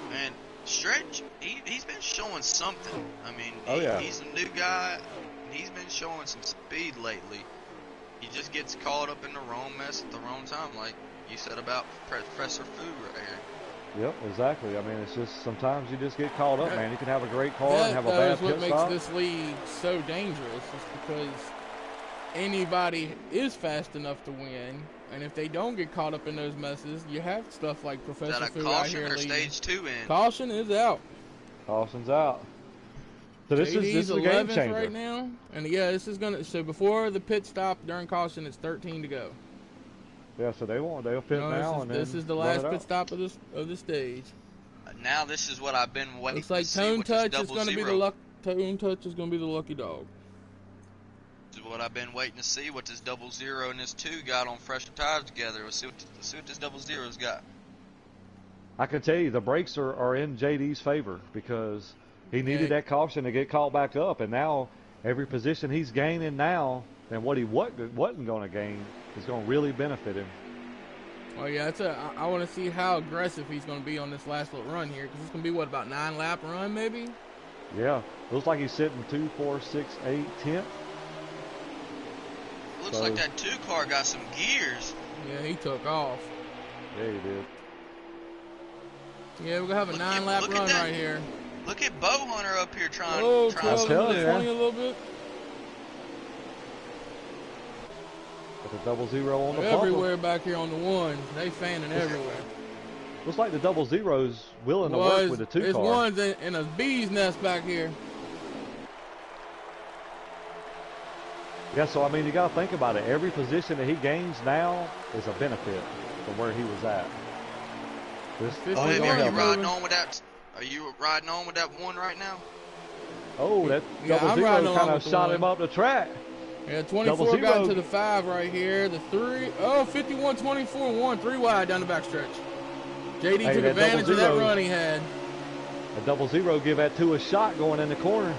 Man, Stretch, he's been showing something. I mean, he's a new guy, and he's been showing some speed lately. He just gets caught up in the wrong mess at the wrong time, like you said about Professor Fu right here. Yep, exactly. I mean, it's just sometimes you just get caught up, man. You can have a great car and have a bad pit stop. That's what makes this league so dangerous, is because anybody is fast enough to win, and if they don't get caught up in those messes, you have stuff like Professor Fu out here leading. Stage 2 in? Caution is out. Caution's out. So this is a game changer right now, and yeah, this is gonna. So before the pit stop during caution, it's 13 to go. Yeah, so they'll pit now, and this is the last pit stop of this stage. Now this is what I've been waiting. Looks like Tone Touch is going to be the Tone Touch is going to be the lucky dog. This is what I've been waiting to see. What this 00 and this 2 got on fresh tires together. Let's see what this 00's got. I can tell you the brakes are in JD's favor because he needed that caution to get caught back up, and now every position he's gaining now and what he wasn't going to gain is going to really benefit him. Well, yeah, I want to see how aggressive he's going to be on this last little run here, because it's going to be, what, about 9-lap run, maybe? Yeah. Looks like he's sitting 2, 4, 6, 8, 10th. Looks like that 2 car got some gears. Yeah, he took off. Yeah, he did. Yeah, we're going to have a 9-lap run right here. Look at Bow Hunter up here trying 12 to into 20 a little bit. With the 00 on the everywhere back here on the one. They fanning everywhere. Looks like the 00's willing to work with the 2 car. It's one's in a bee's nest back here. Yeah, so I mean, you got to think about it. Every position that he gains now is a benefit from where he was at. Are you riding on with that? Are you riding on with that one right now? Oh, that 00 kind of shot him up the track. Yeah, 24 got into the 5 right here. The 3, 51-24, 1, 3 wide down the backstretch. JD took advantage of that run he had. A 00 give that 2 a shot going in the corner.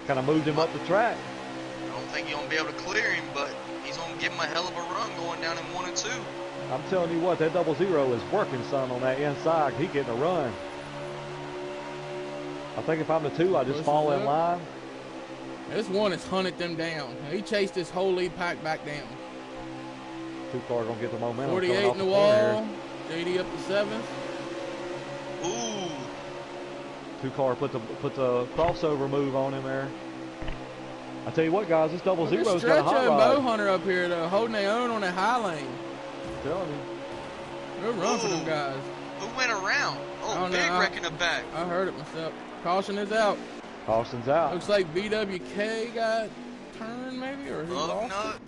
Kind of moved him up the track. I don't think you're going to be able to clear him, but he's going to give him a hell of a run going down in 1 and 2. I'm telling you what, that 00 is working, son, on that inside. He getting a run. I think if I'm the 2, I just fall in line. This one has hunted them down. He chased this whole lead pack back down. 2 car gonna get the momentum. 48 in the wall. JD up to 7th. Ooh. 2 car put the crossover move on him there. I tell you what, guys, this 00's got a hot rod. Bow Hunter up here though, holding their own on that high lane. I'm telling you. Good run for them guys. Who went around? Oh, big wreck in the back. I heard it myself. Caution is out. Caution's out. Looks like BWK got turned maybe, or he lost it.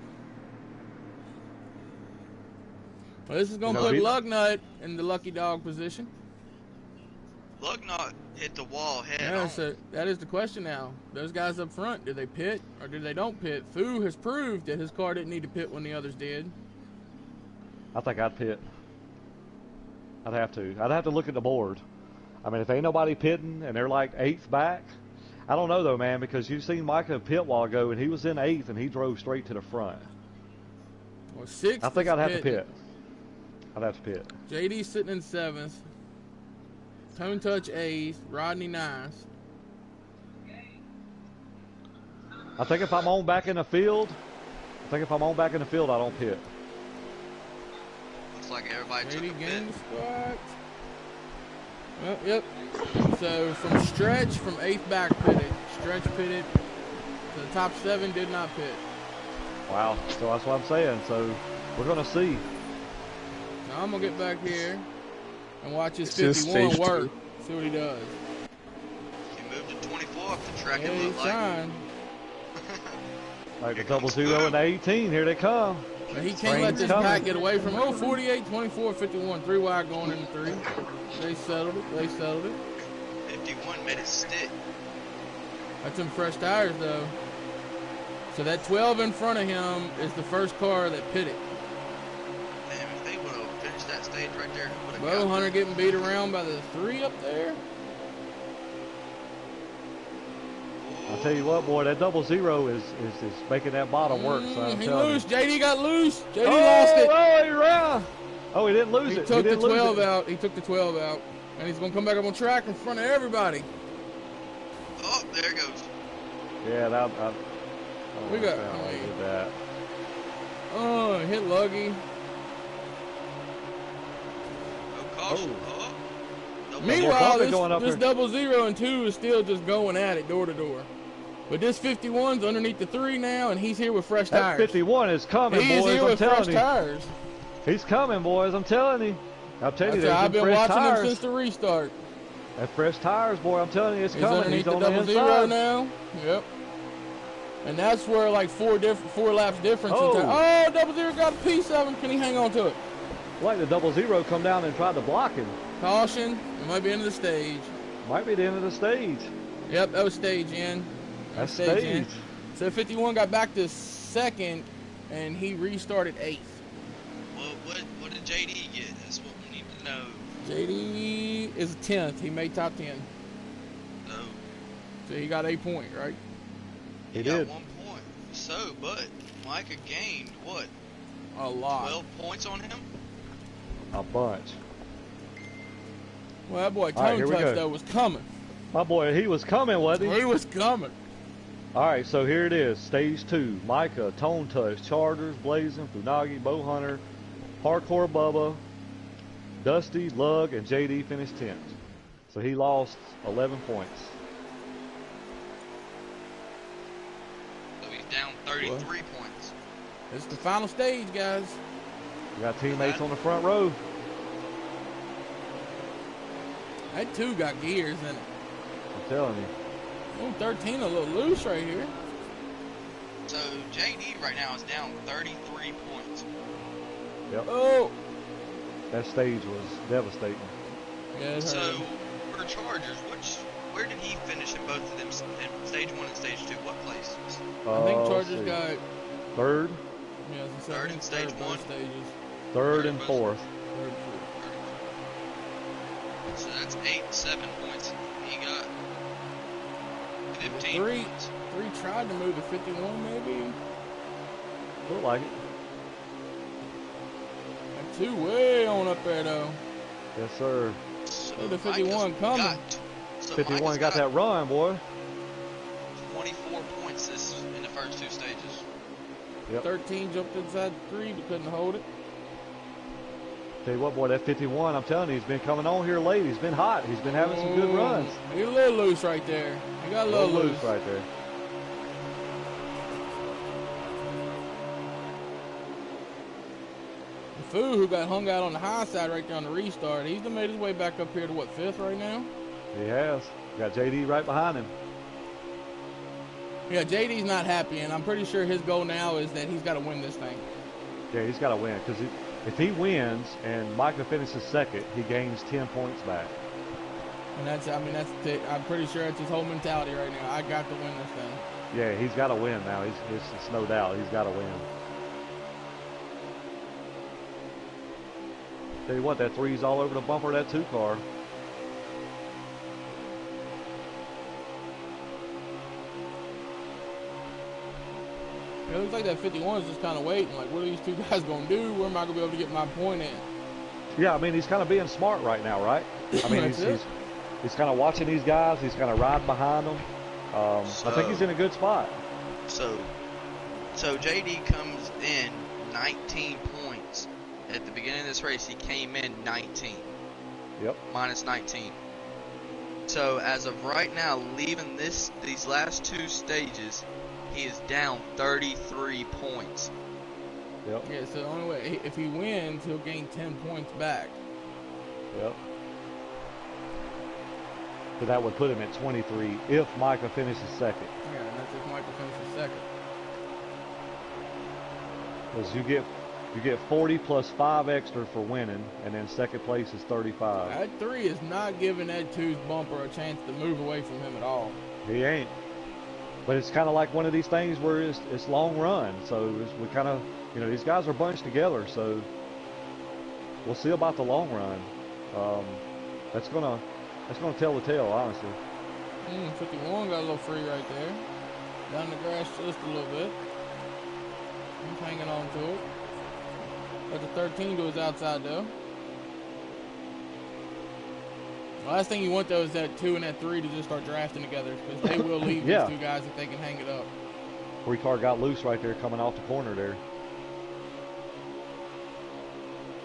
Well, this is going to put Lugnut in the lucky dog position. Lugnut hit the wall head on. So that is the question now. Those guys up front, do they pit or do they don't pit? Fu has proved that his car didn't need to pit when the others did. I think I'd pit. I'd have to. I'd have to look at the board. I mean, if ain't nobody pitting and they're like 8th back, I don't know though, man, because you've seen Micah pit a while ago and he was in 8th and he drove straight to the front. Well, 6th. I think I'd have to pit. I'd have to pit. JD sitting in 7th. Tone Touch 8th. Rodney 9th. I think if I'm on back in the field, I don't pit. Looks like everybody took a pit. Spot. Well, yep. So from Stretch, from 8th back pitted. Stretch pitted. So the top 7 did not pit. Wow. So that's what I'm saying. So we're going to see. Now I'm going to get back here and watch his 51 work. See what he does. He moved to 24 off the track. Yeah, it looked like. Like the 00 and the 18. Here they come. But he can't let this pack get away from 48, 24, 51. 3 wide going into 3. They settled it. 51 made it stick. That's some fresh tires, though. So that 12 in front of him is the first car that pitted. Damn, if they would have finished that stage right there, would have Bow Hunter getting beat around by the 3 up there. I'll tell you what, boy, that 00 is making that bottom work. So he loose. JD got loose. JD lost it. Oh, he ran. Oh, he didn't lose it. He took the 12 out. He took the 12 out. And he's going to come back up on track in front of everybody. Oh, there it goes. Yeah, that. We got that. Oh, hit Luggy. No caution. Oh. Meanwhile, this 00 and 2 is still just going at it door to door. But this 51's underneath the 3 now, and he's here with fresh tires. That 51 is coming, boys. He is here with fresh you. Tires. He's coming, boys. I'm telling you. I'll tell you, I've been watching him since the restart. That fresh tires, boy. I'm telling you, it's coming. He's on the 00 now. Yep. And that's where like 4 laps difference. Oh, 00 got a piece of him. Can he hang on to it? Like the 00 come down and tried to block him. Caution. It might be end of the stage. Might be the end of the stage. Yep, that was stage in. That's stage. In. So 51 got back to 2nd, and he restarted 8th. Well, what did JD get? That's what we need to know. JD is 10th. He made top 10. No. So he got a point, right? He got 1 point. So, but Micah gained what? A lot. 12 points on him? a bunch. Well, that boy All right, Tone here we Touch, go. though, was coming. My boy, he was coming, wasn't he? He was coming. All right, so here it is, stage 2. Micah, Tone Touch, Chargers, Blazing, Funagi, Bowhunter, Hardcore Bubba, Dusty, Lug, and JD finished 10th. So he lost 11 points. So he's down 33 points. It's the final stage, guys. We got teammates on the front row. That 2 got gears in it. I'm telling you. Oh, 13 a little loose right here. So JD right now is down 33 points. Yep. Oh. That stage was devastating. Yeah, it So hurt. for Chargers, where did he finish in both of them, in stage 1 and stage 2? What places? I think let's Chargers see. got Third, yeah, as I said, Third I in think stage both 1? stages. third and fourth. Third, fourth. So that's 8, 7 points. He got 15 Three points. tried to move to 51, maybe. Look like it. That 2 way on up there, though. Yes, sir. So Look at 51 Micah's coming. so 51 Micah's got that run, boy. 24 points in the first 2 stages. Yep. 13 jumped inside 3, but couldn't hold it. Tell you what, boy, that 51, I'm telling you, he's been coming on here late. He's been hot. He's been having some good runs. He's a little loose right there. He got a little loose. right there. The Foo, who got hung out on the high side right there on the restart, he's made his way back up here to, what, 5th right now? He has. Got JD right behind him. Yeah, JD's not happy, and I'm pretty sure his goal now is that he's got to win this thing. Yeah, he's got to win because if he wins and Micah finishes second, he gains 10 points back. And I'm pretty sure it's his whole mentality right now. I got to win this thing. Yeah, he's got to win now. It's no doubt. He's got to win. Tell you what, that 3's all over the bumper of that 2 car. It looks like that 51 is just kind of waiting. Like, what are these 2 guys going to do? Where am I going to be able to get my point in? Yeah, I mean, he's kind of being smart right now, right? I mean, he's kind of watching these guys. He's kind of riding behind them. I think he's in a good spot. So JD comes in 19 points. At the beginning of this race, he came in 19. Yep. Minus 19. So as of right now, leaving these last 2 stages, he is down 33 points. Yep. Yeah, so the only way, if he wins, he'll gain 10 points back. Yep. So that would put him at 23 if Micah finishes second. Yeah, and that's if Michael finishes second. Because you get 40 plus 5 extra for winning, and then second place is 35. That 3 is not giving that 2's bumper a chance to move away from him at all. He ain't. But it's kind of like one of these things where it's long run. So we kind of, these guys are bunched together. So we'll see about the long run. That's gonna tell the tale, honestly. 51 got a little free right there. Down the grass just a little bit. He's hanging on to it. Got the 13 to his outside though. The last thing you want though is that 2 and that 3 to just start drafting together, because they will leave Yeah. these 2 guys if they can hang it up. 3 car got loose right there coming off the corner there.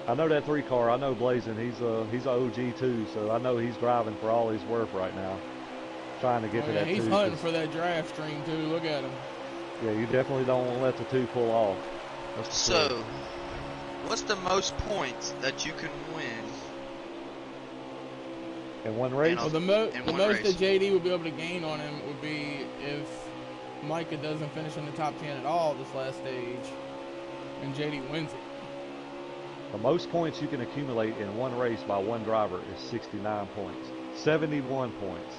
I know that 3 car. I know Blazing. He's a OG too, so I know he's driving for all he's worth right now, trying to get to that 2. He's hunting for that draft stream too. Look at him. Yeah, you definitely don't want to let the 2 pull off. So, what's the most points that you can win in one race? Well, the most race? that JD would be able to gain on him would be if Micah doesn't finish in the top 10 at all this last stage, and JD wins it. The most points you can accumulate in one race by one driver is 69 points. 71 points.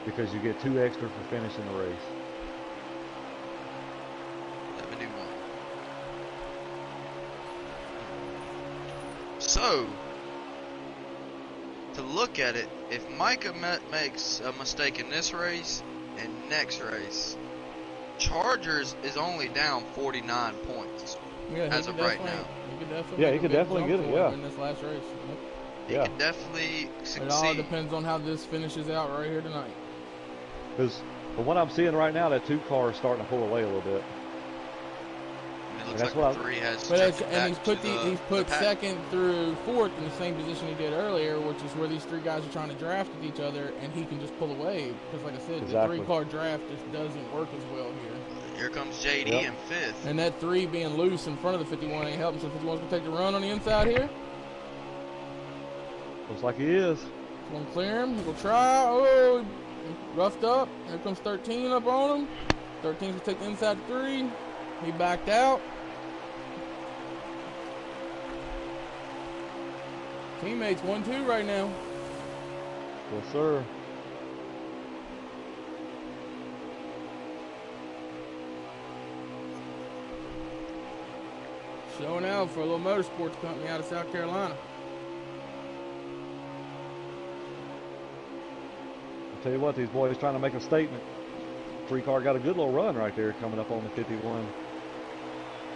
Because you get 2 extra for finishing the race. 71. So, to look at it, if Micah makes a mistake in this race and next race, Chargers is only down 49 points. Yeah, as of right now. Yeah, he could definitely get it, yeah. In this last race. He Yeah. could definitely succeed. It all depends on how this finishes out right here tonight. Because from what I'm seeing right now, that 2 car is starting to pull away a little bit. It looks like the 3 has he's put second through fourth in the same position he did earlier, which is where these 3 guys are trying to draft with each other, and he can just pull away. Because, like I said, exactly. the 3-car draft just doesn't work as well here. Here comes JD in 5th. And that 3 being loose in front of the 51 ain't helping, so 51's going to take the run on the inside here. Looks like he is. He's going to clear him. He's going to try. Oh, roughed up. Here comes 13 up on him. 13's going to take the inside 3. He backed out. Teammates 1-2 right now. Yes, sir. Showing out for a little motorsports company out of South Carolina. I'll tell you what, these boys trying to make a statement. 3-car got a good little run right there coming up on the 51.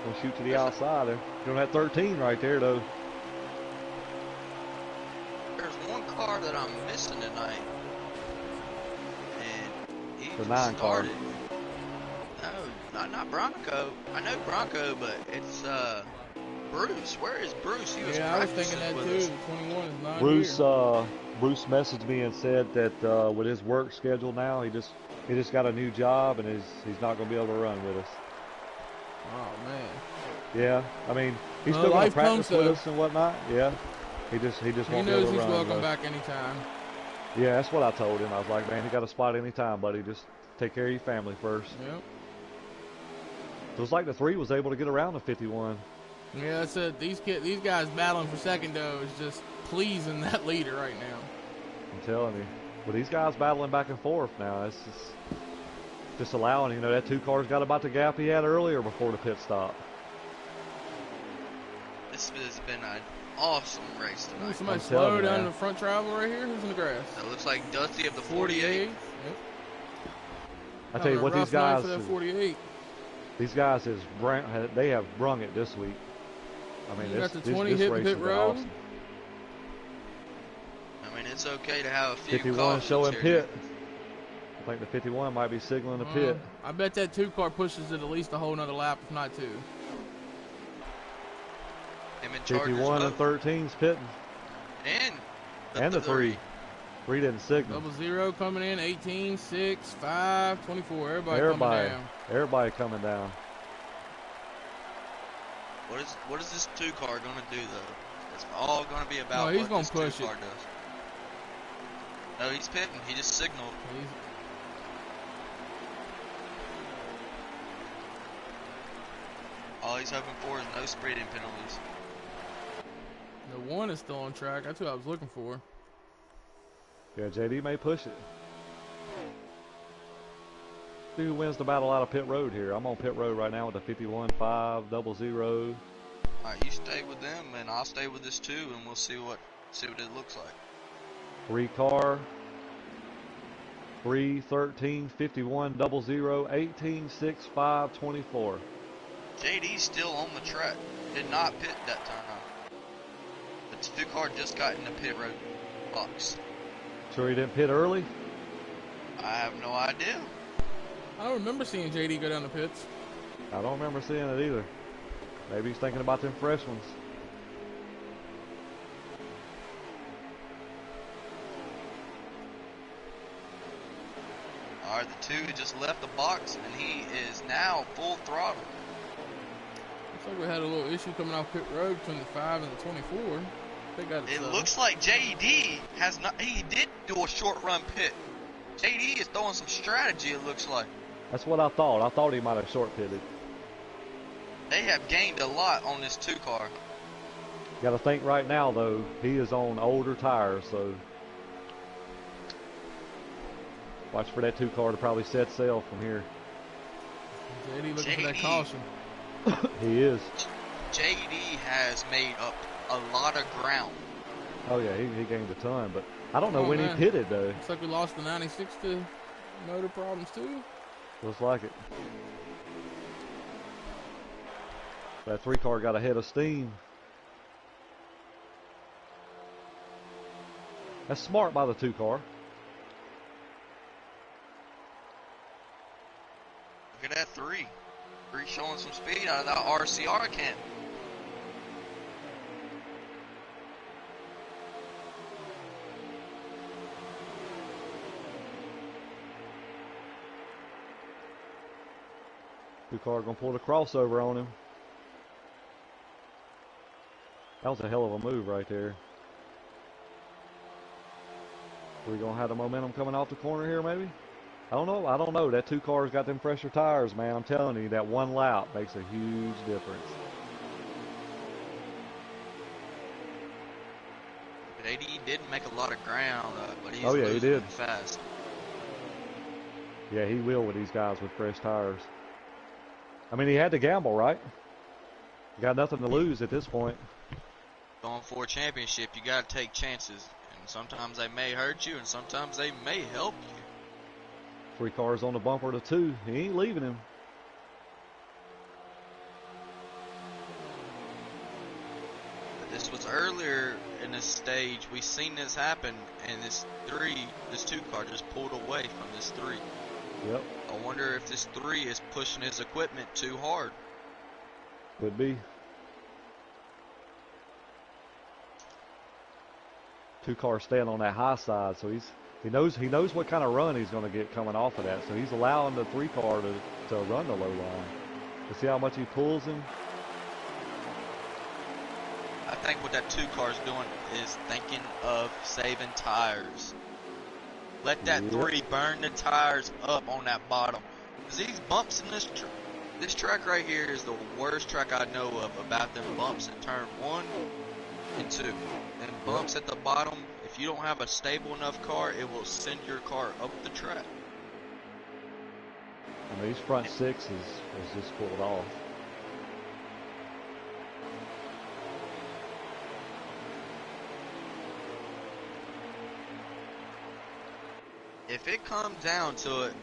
Gonna shoot to the outside there. Doing that 13 right there, though. There's one car that I'm missing tonight. And he The 9 car. No, not Bronco. I know Bronco, but it's Bruce. Where is Bruce? He was I was thinking that too. Us. The 21 is not Bruce here. Bruce messaged me and said that with his work schedule now, he just got a new job and he's not going to be able to run with us. Oh man. Yeah, I mean he's still going to practice with us and whatnot. Yeah, he just won't be able to run. He knows he's welcome back anytime. Yeah, that's what I told him. I was like, man, he got a spot anytime, buddy. Just take care of your family first. Yep. So it's like the 3 was able to get around the 51. Yeah, that's it. These guys battling for second though is just pleasing that leader right now. I'm telling you. But these guys battling back and forth now. It's just allowing, that 2 car's got about the gap he had earlier before the pit stop. This has been an awesome race tonight. Somebody slow down in the front travel right here. Who's in the grass? That looks like Dusty of the 48. Yep. I tell you what, these guys. For that 48. These guys they have brung it this week. I mean, this race is awesome. I mean, it's okay to have a few 51 showing pit. I think the 51 might be signaling the pit. I bet that 2-car pushes it at least a whole nother lap, if not 2. 51 and 13's pitting. And the 3. 3 didn't signal. 00 coming in, 18, 6, 5, 24. Everybody coming down. Everybody coming down. What is this 2-car going to do, though? It's all going to be about he's what this push 2-car does. No, he's pitting. He just signaled. All he's hoping for is no speeding penalties. The 1 is still on track. That's what I was looking for. Yeah, JD may push it. See who wins the battle out of pit road here. I'm on pit road right now with the 51-5 00. Alright, you stay with them and I'll stay with this 2 and we'll see what it looks like. 3-car. 3, 13, 51 00, 18, 6, 5, 24. JD's still on the track. Did not pit that time. The 2-car just got in the pit road box. Sure he didn't pit early? I have no idea. I don't remember seeing JD go down the pits. I don't remember seeing it either. Maybe he's thinking about them fresh ones. Alright, the 2 just left the box and he is now full throttle. Looks like we had a little issue coming off pit road between the 5 and the 24. It looks like JD he did do a short run pit. JD is throwing some strategy, it looks like. That's what I thought. I thought he might have short pitted. They have gained a lot on this 2-car. Got to think right now, though, he is on older tires, so watch for that 2-car to probably set sail from here. JD looking for that caution. He is. JD has made up a lot of ground. Oh yeah, he gained a ton, but I don't know when he pitted though. Looks like we lost the 96 to motor problems too. Looks like it. That 3 car got ahead of steam. That's smart by the 2 car. Look at that 3. 3 showing some speed out of that RCR camp. Two car gonna pull the crossover on him. That was a hell of a move right there. We're gonna have the momentum coming off the corner here, maybe? I don't know. I don't know. That 2 car's got them pressure tires, man. I'm telling you, that one lap makes a huge difference. But AD did make a lot of ground, but he's he did. Fast. Yeah, he will with these guys with fresh tires. I mean, he had to gamble, right? Got nothing to lose at this point. Going for a championship, you got to take chances. And sometimes they may hurt you, and sometimes they may help you. 3 cars on the bumper to 2. He ain't leaving him. But this was earlier in this stage. We seen this happen, and this 2 car just pulled away from this 3. Yep. I wonder if this 3 is pushing his equipment too hard. Could be. 2 cars staying on that high side, so he knows what kind of run he's going to get coming off of that. So he's allowing the 3 car to run the low line. To see how much he pulls him. I think what that 2 car is doing is thinking of saving tires. Let that 3 burn the tires up on that bottom. Because these bumps in this track right here is the worst track I know of about them bumps in turn 1 and 2. And bumps at the bottom, if you don't have a stable enough car, it will send your car up the track. And these front 6s was just pulled off. If it comes down to it,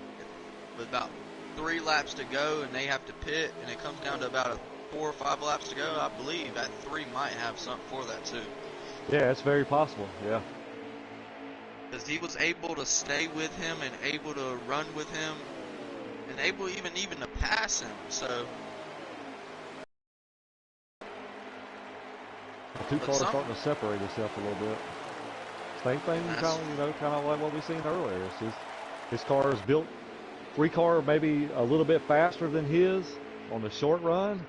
with about 3 laps to go and they have to pit, and it comes down to about 4 or 5 laps to go, I believe that 3 might have something for that too. Yeah, it's very possible, yeah. Because he was able to stay with him and able to run with him and able even to pass him, so. The 2 cars starting to separate itself a little bit. Same thing, kind of like what we seen earlier. It's just his car is built, 3 car maybe a little bit faster than his on the short run,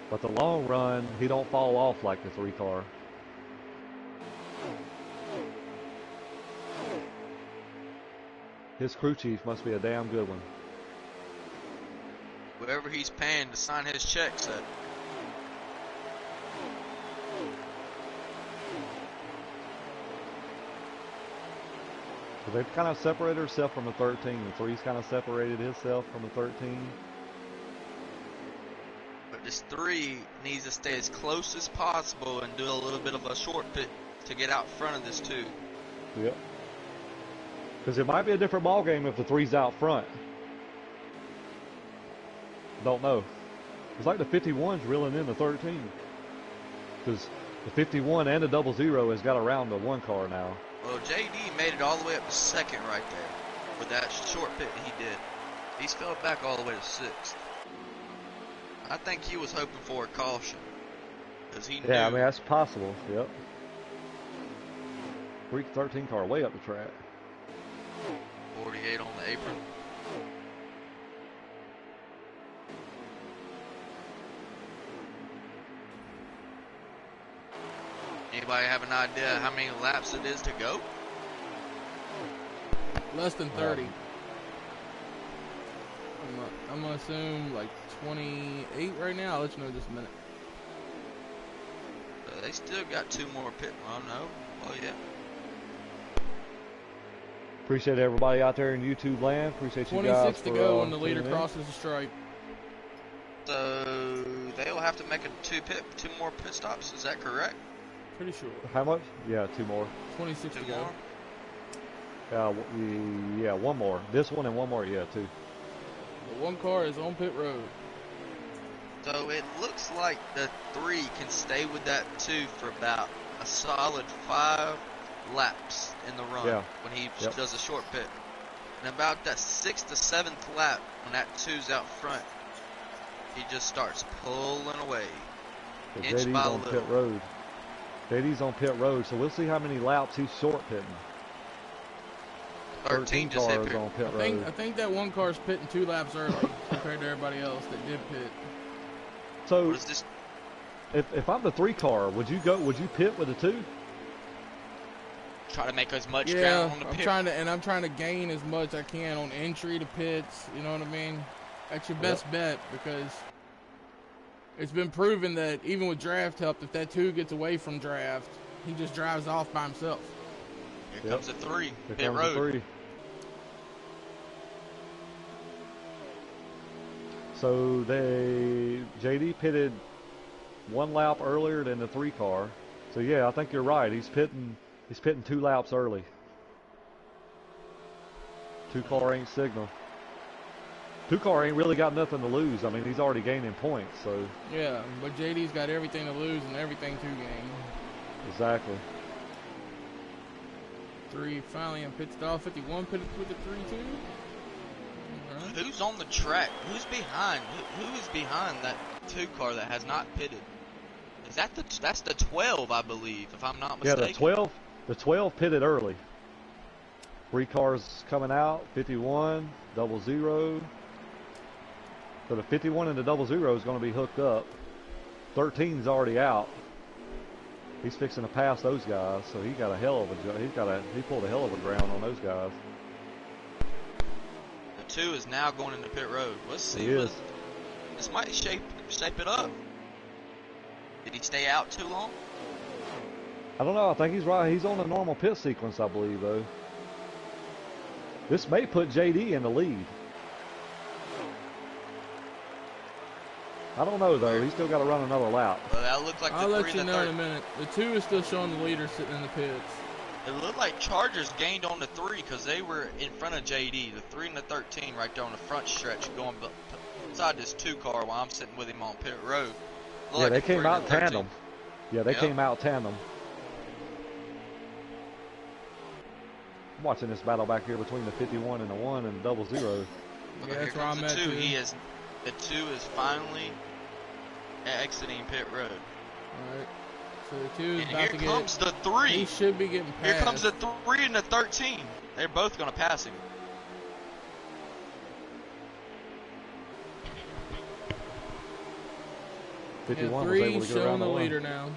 but the long run he don't fall off like the 3 car. His crew chief must be a damn good one. Whoever he's paying to sign his checks at. So they've kind of separated herself from the 13. The 3's kind of separated himself from the 13. But this 3 needs to stay as close as possible and do a little bit of a short pit to get out front of this 2. Yep. Because it might be a different ball game if the 3's out front. Don't know. It's like the 51's reeling in the 13. Because the 51 and the 00 has got around the 1 car now. Well, JD made it all the way up to 2nd right there with that short pit he did. He's fell back all the way to 6th. I think he was hoping for a caution. Because he knew. Yeah, I mean, that's possible. Yep. Freak 13 car way up the track. 48 on the apron. Anybody have an idea how many laps it is to go? Less than 30. I'm going to assume like 28 right now. I'll let you know in just a minute. They still got 2 more pit. Oh, no. Oh, yeah. Appreciate everybody out there in YouTube land. Appreciate you guys. 26 to go when the leader crosses the stripe. So they'll have to make 2 more pit stops. Is that correct? Pretty sure. How much? Yeah, 2 more. 26 to go. Yeah, 1 more. This one and 1 more. Yeah, 2. The 1 car is on pit road. So it looks like the 3 can stay with that 2 for about a solid 5 laps in the run when he does a short pit. And about that 6th to 7th lap, when that 2's out front, he just starts pulling away. Inch JD's by on little. pit road. JD's on pit road, so we'll see how many laps he's short pitting. 13 just hit cars on pit road. I think that one car's pitting 2 laps early compared to everybody else that did pit. So what is this? If I'm the 3 car, would you pit with the 2? Try to make as much ground on the pit. I'm trying to gain as much I can on entry to pits. You know what I mean? That's your best bet, because it's been proven that even with draft help, if that 2 gets away from draft, he just drives off by himself. Here comes a 3. Here Pit comes road. a 3. So JD pitted 1 lap earlier than the 3 car. So yeah, I think you're right. He's pitting 2 laps early. 2 car ain't signal. 2 car ain't really got nothing to lose. I mean, he's already gaining points, so. Yeah, but JD's got everything to lose and everything to gain. Exactly. 3 finally in pit stop. 51 pitted with the 3-2. Right. Who's on the track? Who's behind? Who is behind that 2 car that has not pitted? Is that that's the 12, I believe, if I'm not mistaken. Yeah, the 12 pitted early. 3 cars coming out, 51, 00. So the 51 and the 00 is going to be hooked up. 13's already out. He's fixing to pass those guys, so he got a hell of a he pulled a hell of a ground on those guys. The 2 is now going into pit road. Let's see. This might shape it up. Did he stay out too long? I don't know. I think he's right. He's on the normal pit sequence, I believe, though. This may put JD in the lead. I don't know, though. He's still got to run another lap. Well, that looked like I'll let you know in a minute. The 2 is still showing the leader sitting in the pits. It looked like Chargers gained on the 3 because they were in front of JD. The 3 and the 13 right there on the front stretch going inside this 2 car while I'm sitting with him on pit road. Yeah, they came out tandem. Yeah, they came out tandem. I'm watching this battle back here between the 51 and the 1 and the 00. Yeah, that's where I'm at, too. The 2 is finally exiting pit road. Alright. So the 2 is about to get... Here comes the 3. He should be getting passed. Here comes the 3 and the 13. They're both going to pass him. Yeah, 3 showing the leader now.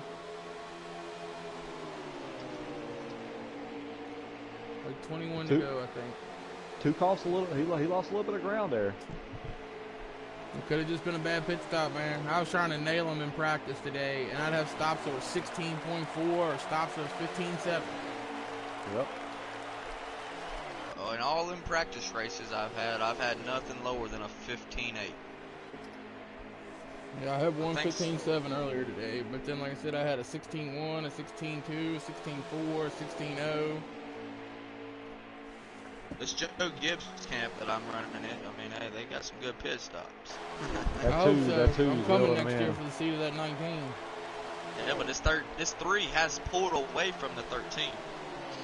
Like 21 to go, I think. 2 cost a little. He lost a little bit of ground there. It could have just been a bad pit stop, man. I was trying to nail him in practice today, and I'd have stops that were 16.4 or stops that was 15.7. Yep. Oh, in all in practice races I've had nothing lower than a 15.8. Yeah, I had one 15.7 earlier today, but then, like I said, I had a 16.1, a 16.2, a 16.4, a 16.0. This Joe Gibbs camp that I'm running it, I mean, hey, they got some good pit stops. I hope so. I'm coming next year for the seat of that 19. Yeah, but this 3 has pulled away from the 13.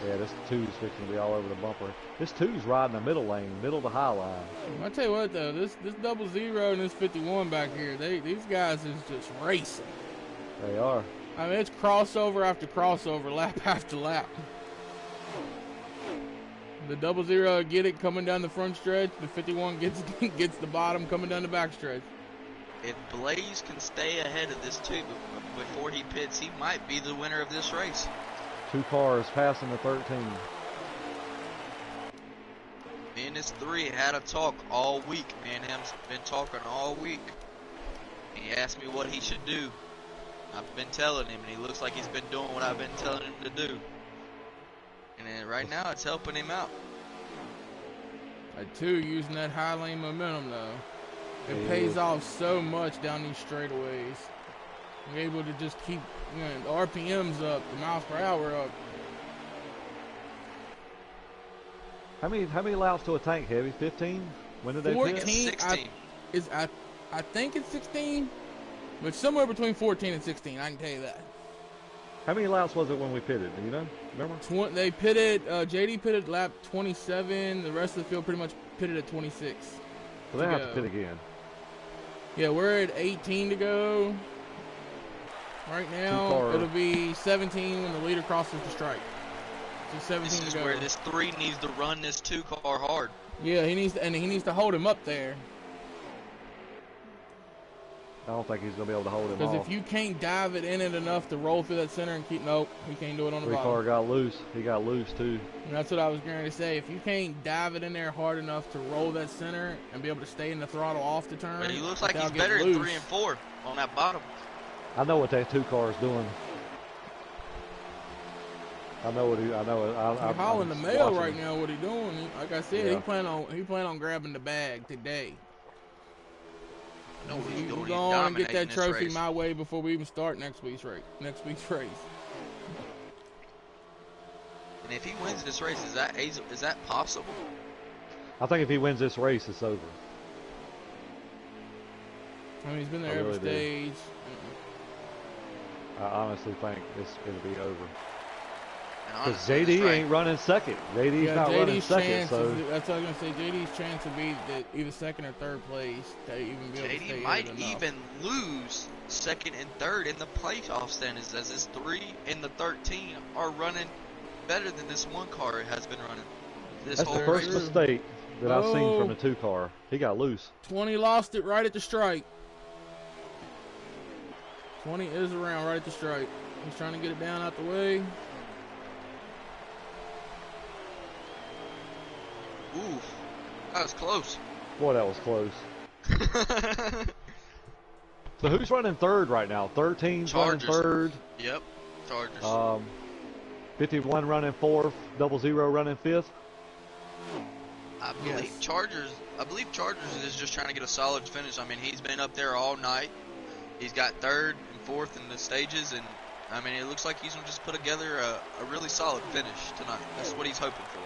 Yeah, this 2's fixing to be all over the bumper. This 2's riding the middle lane, middle to high line. I tell you what, though, this 00 and this 51 back here, these guys is just racing. They are. I mean, it's crossover after crossover, lap after lap. The 00 get it coming down the front stretch. The 51 gets the bottom coming down the back stretch. If Blaze can stay ahead of this 2 before he pits, he might be the winner of this race. 2 cars passing the 13. Me and this 3 had a talk all week. Me and him's been talking all week. He asked me what he should do. I've been telling him, and he looks like he's been doing what I've been telling him to do. And right now, it's helping him out. That 2 using that high lane momentum, though. It pays off so much down these straightaways. You're able to just keep, the RPMs up, the miles per hour up. How many laps to a tank, Heavy? 15? When did they 14, pit? 16. I think it's 16. But somewhere between 14 and 16, I can tell you that. How many laps was it when we pitted? Do you know? Remember? They pitted, JD pitted lap 27. The rest of the field pretty much pitted at 26. So they have to pit again. Yeah, we're at 18 to go. Right now, it'll be 17 when the leader crosses the stripe. So 17 this to is go. Where this 3 needs to run this 2 car hard. Yeah, he needs to hold him up there. I don't think he's going to be able to hold him off. Because if you can't dive it in it enough to roll through that center and keep, nope, he can't do it on the bottom. 3 car got loose. He got loose too. And that's what I was going to say. If you can't dive it in there hard enough to roll that center and be able to stay in the throttle off the turn. But he looks like he's better at 3 and 4 on that bottom. I know what that 2 car is doing. I know what he. I know. He's hauling the mail right now. What he doing? Like I said, he plan on grabbing the bag today. I know what he's doing. He's going to get that trophy my way before we even start next week's race. And if he wins this race, is that possible? I think if he wins this race, it's over. I mean, he's been there every stage. I honestly think it'll be over. Because JD ain't running second. JD's not running second. So that's what I was going to say. JD's chance would be that either second or third place to even be able to stay JD might even lose second and third in the playoff standings, as his 3 and the 13 are running better than this 1 car has been running. That's the first mistake that I've seen from the 2 car. He got loose. 20 lost it right at the stripe. 20 is around right at the stripe. He's trying to get it down out the way. Ooh, that was close. Boy, that was close. So who's running third right now? 13's running third. Yep, Chargers. 51 running fourth. 00 running fifth. I believe Chargers is just trying to get a solid finish. I mean, he's been up there all night. He's got third and fourth in the stages, and I mean, it looks like he's gonna just put together a really solid finish tonight. That's what he's hoping for.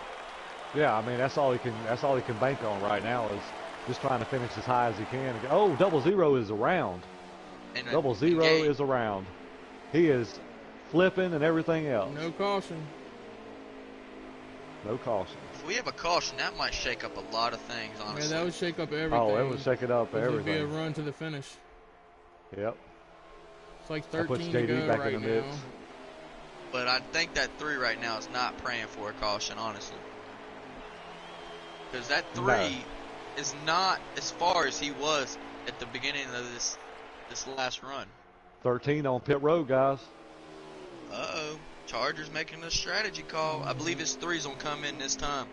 Yeah, I mean, that's all he can bank on right now is just trying to finish as high as he can. Oh, 00 is around. 00 is around. He is flipping and everything else. No caution. No caution. If we have a caution, that might shake up a lot of things, honestly. Yeah, that would shake up everything. Oh, it would shake it up everything. It would be a run to the finish. Yep. It's like 13 puts to JD go back right in the now. mix. But I think that 3 right now is not praying for a caution, honestly. Because that 3 is not as far as he was at the beginning of this last run. 13 on pit road, guys. Uh-oh. Chargers making a strategy call. I believe his 3's going to come in this time.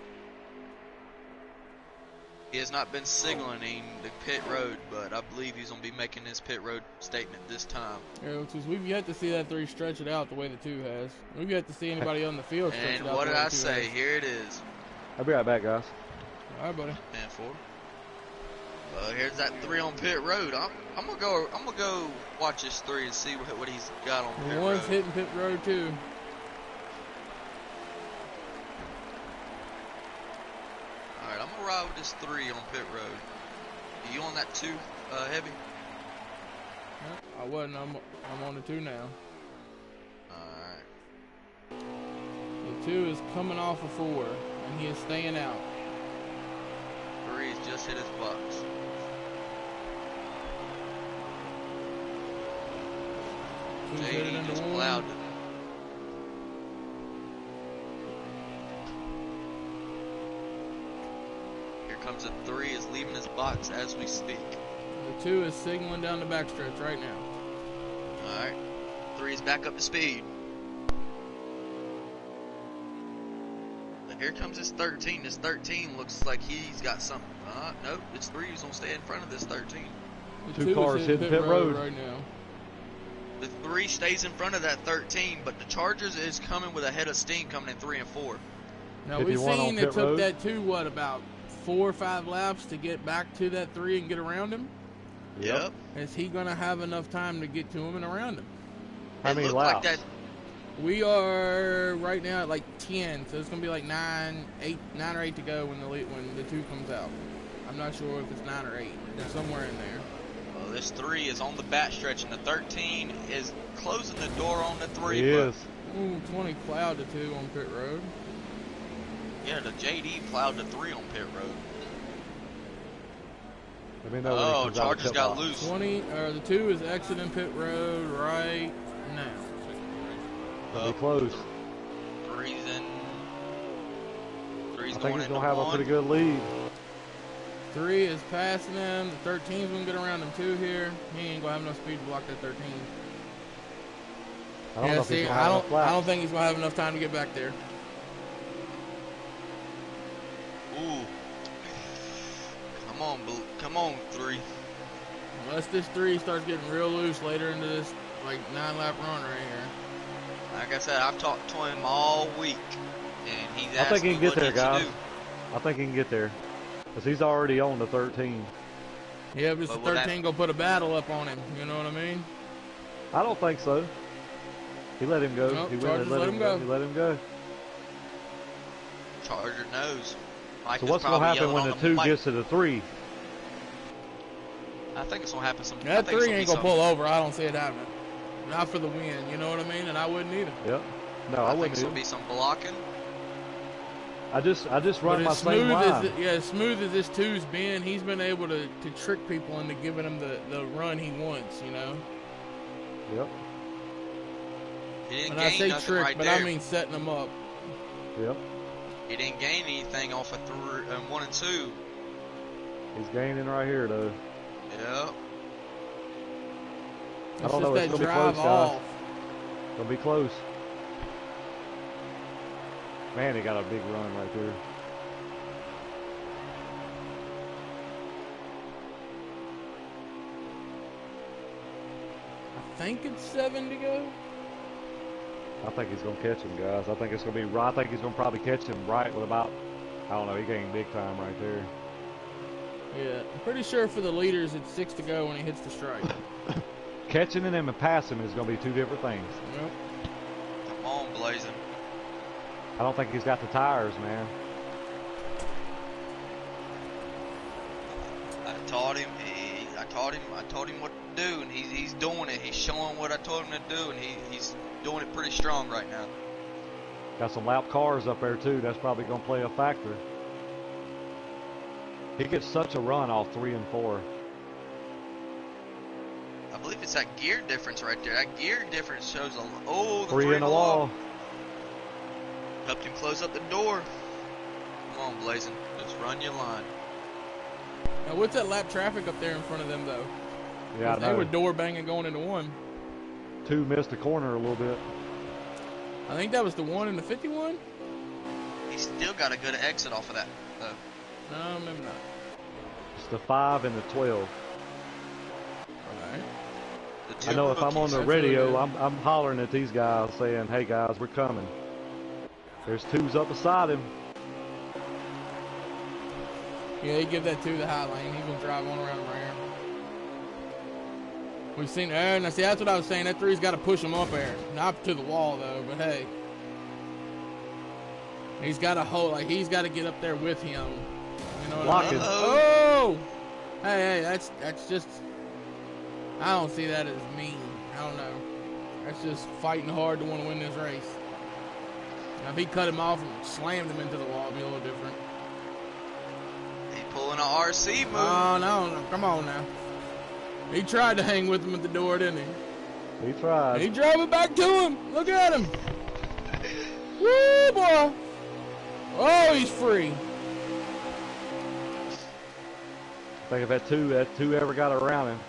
He has not been signaling the pit road, but I believe he's going to be making his pit road statement this time. Yeah, because we've yet to see that 3 stretch it out the way the 2 has. We've yet to see anybody on the field stretch it out. And what did I say? Here it is. I'll be right back, guys. All right, buddy. And 4. Here's that 3 on pit road. I'm gonna go watch this 3 and see what he's got on pit road. One's hitting pit road too. All right, I'm gonna ride with this 3 on pit road. Are you on that 2 heavy? I wasn't. I'm on the 2 now. All right. The 2 is coming off of 4, and he is staying out. 3's just hit his box. JD just plowed it. Here comes a 3, is leaving his box as we speak. The 2 is signaling down the backstretch right now. Alright. 3's back up to speed. Here comes this 13. This 13 looks like he's got something. Nope, this 3 is going to stay in front of this 13. The 2 cars hitting pit road right now. The 3 stays in front of that 13, but the Chargers is coming with a head of steam coming in 3 and 4. Now we've seen it took that 2, what, about 4 or 5 laps to get back to that 3 and get around him? Yep. Is he going to have enough time to get to him and around him? How many laps? Like we are right now at like 10, so it's going to be like 9 or 8 to go when the 2 comes out. I'm not sure if it's 9 or 8. They're somewhere in there. Well, this 3 is on the back stretch, and the 13 is closing the door on the 3. He is. Ooh, 20 plowed the 2 on pit road. Yeah, the JD plowed the 3 on pit road. Let me know when he Oh, comes out of Chargers pit got box. loose. 20, or the 2 is exiting pit road right now. It'll be close. 3's in. 3's I think going he's into going to have 1. a pretty good lead. 3 is passing him. The 13's going to get around him too here. He ain't going to have enough speed to block that 13. I don't know if he's see, going to have enough I don't laps. think he's going to have enough time to get back there. Ooh. Come on, 3. Unless this 3 starts getting real loose later into this, like, 9-lap run right here. Like I said, I've talked to him all week, and he's I asked think he me can get what there, he should guys. do. I think he can get there. Because he's already on the 13. Yeah, but But the will that- 13 going to put a battle up on him. You know what I mean? I don't think so. He let him go. Nope, He went Chargers and let him go. He let him go. Charger knows. Mike So is what's going to probably happen yelling when on the 2 mic. gets to the 3? I think it's gonna happen. That 3 ain't going to pull over. I don't see it happening. Not for the win. You know what I mean? And I wouldn't either. Yep. No, I I think wouldn't it's gonna either. be some blocking. I just run But my as same smooth line. as smooth as this 2's been, he's been able to trick people into giving him the run he wants, you know? Yep. He didn't And I gain say nothing trick, right but there. I mean setting them up. Yep. He didn't gain anything off of 1 and 2. He's gaining right here, though. Yeah. I It's don't just know. It's that going to be drive close, guys. off. Going to be close. Man, he got a big run right there. I think it's 7 to go. I think he's going to catch him, guys. I think it's going to be right. I think he's going to probably catch him right with about, I don't know, he gained big time right there. Yeah, I'm pretty sure for the leaders it's 6 to go when he hits the strike. Catching him and passing him is going to be 2 different things. Yep. Come on, Blazing. I don't think he's got the tires, man. I taught him. I told him what to do, and he's doing it. He's showing what I told him to do, and he's doing it pretty strong right now. Got some lap cars up there, too. That's probably going to play a factor. He gets such a run off 3 and 4. I believe it's that gear difference right there. That gear difference shows the 3 in the wall. Helped him close up the door. Come on, Blazing. Just run your line. Now what's that lap traffic up there in front of them though? Yeah, I They know. were door banging going into 1. 2 missed the corner a little bit. I think that was the 1 in the 51. He's still got a good exit off of that, though. No, maybe not. It's the 5 and the 12. All right. The two I know if I'm on rookies. the That's what it radio, is. I'm hollering at these guys saying, hey guys, we're coming. There's 2s up beside him. Yeah, he give that 2 the high lane. He's gonna drive on around right here. We've seen now see that's what I was saying. That 3's got to push him up there, not to the wall though. But hey, he's got to hold like he's got to get up there with him. You know what Block I mean? it. Oh, hey, that's just. I don't see that as mean. I don't know. That's just fighting hard to want to win this race. Now if he cut him off and slammed him into the wall, it'd be a little different. He pulling an RC move. Oh no, come on now. He tried to hang with him at the door, didn't he? He tried. He drove it back to him. Look at him. Woo, boy. Oh, he's free. I think if that two ever got around him,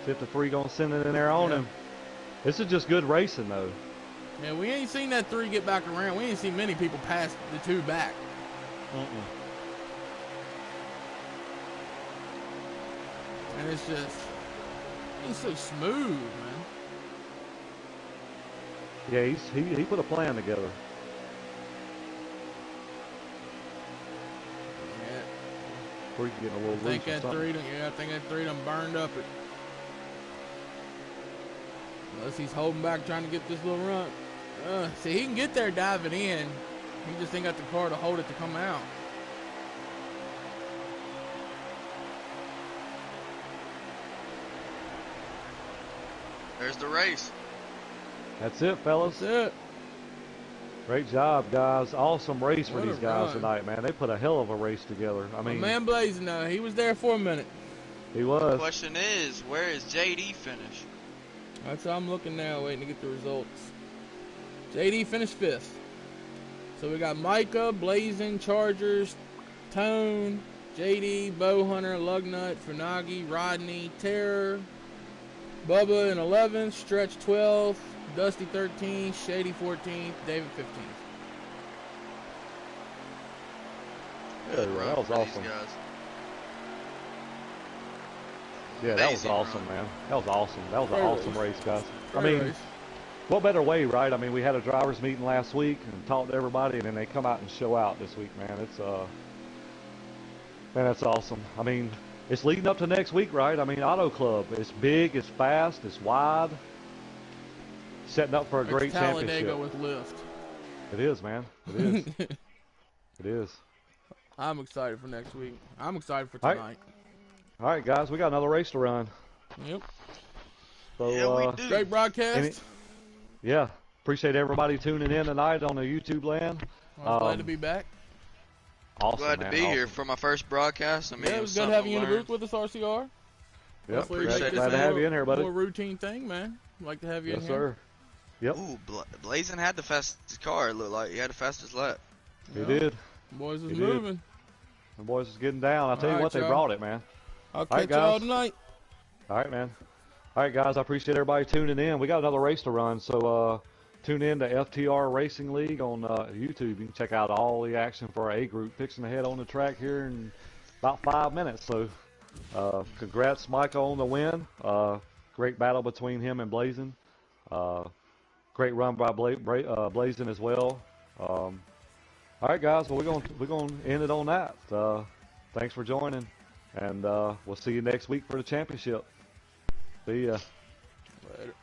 see if the 3 gonna send it in there on Yeah. him. This is just good racing though. Yeah, we ain't seen that 3 get back around. We ain't seen many people pass the 2 back. And it's just, he's so smooth, man. Yeah, he put a plan together. Yeah, 3 getting a little I think loose or that 3 something. done, yeah, I think that 3 done burned up it. Unless he's holding back trying to get this little run. See, he can get there diving in. He just ain't got the car to hold it to come out. There's the race. That's it, fellas. That's it. Great job, guys. Awesome race for What a these guys run. tonight, man. They put a hell of a race together. I My mean, man Blazing, he was there for a minute. he The was. question is, where is JD finish? That's how I'm looking now, waiting to get the results. JD finished 5th. So we got Micah, Blazing, Chargers, Tone, JD, Bowhunter, Lugnut, Funagi, Rodney, Terror, Bubba in 11th, Stretch 12th, Dusty 13th, Shady 14th, David 15th. Good Yeah, run that was for awesome. these guys. Yeah, that was Amazing awesome, run. man. That was awesome. That was an Great awesome race. race, guys. I Great mean, race. what better way, right? I mean, we had a drivers meeting last week and talked to everybody, and then they come out and show out this week, man. It's man, that's awesome. I mean, it's leading up to next week, right? I mean, Auto Club. It's big, it's fast, it's wide. Setting up for a great It's Talladega championship. with lift. It is, man. It is. It is. I'm excited for next week. I'm excited for All right. tonight. All right, guys, we got another race to run. Yep. So, Yeah, we do. Great broadcast. Yeah, appreciate everybody tuning in tonight on the YouTube land. I'm glad to be back. Awesome, Glad man. to be here Awesome. for my first broadcast. I mean, Yeah, it was good having you in the booth with us, RCR. Yep, Hopefully we glad, make this glad to a have more- you in here, buddy. More routine thing, man. Like to have you Yes, in here. sir. Yep, Ooh, Blazing had the fastest car. It looked like he had the fastest lap. he Yeah. did. Boys is He did. moving. The boys is getting down. I'll tell you All what, right, they y'all. brought it, man. I'll right, catch y'all guys. tonight. All right, man. All right, guys, I appreciate everybody tuning in. We got another race to run, so tune in to FTR Racing League on YouTube. You can check out all the action for our A group fixing to head on the track here in about 5 minutes. So congrats, Michael, on the win. Great battle between him and Blazing. Great run by Blazing as well. All right, guys. Well, we're gonna end it on that. Thanks for joining, and we'll see you next week for the championship. See ya. Later.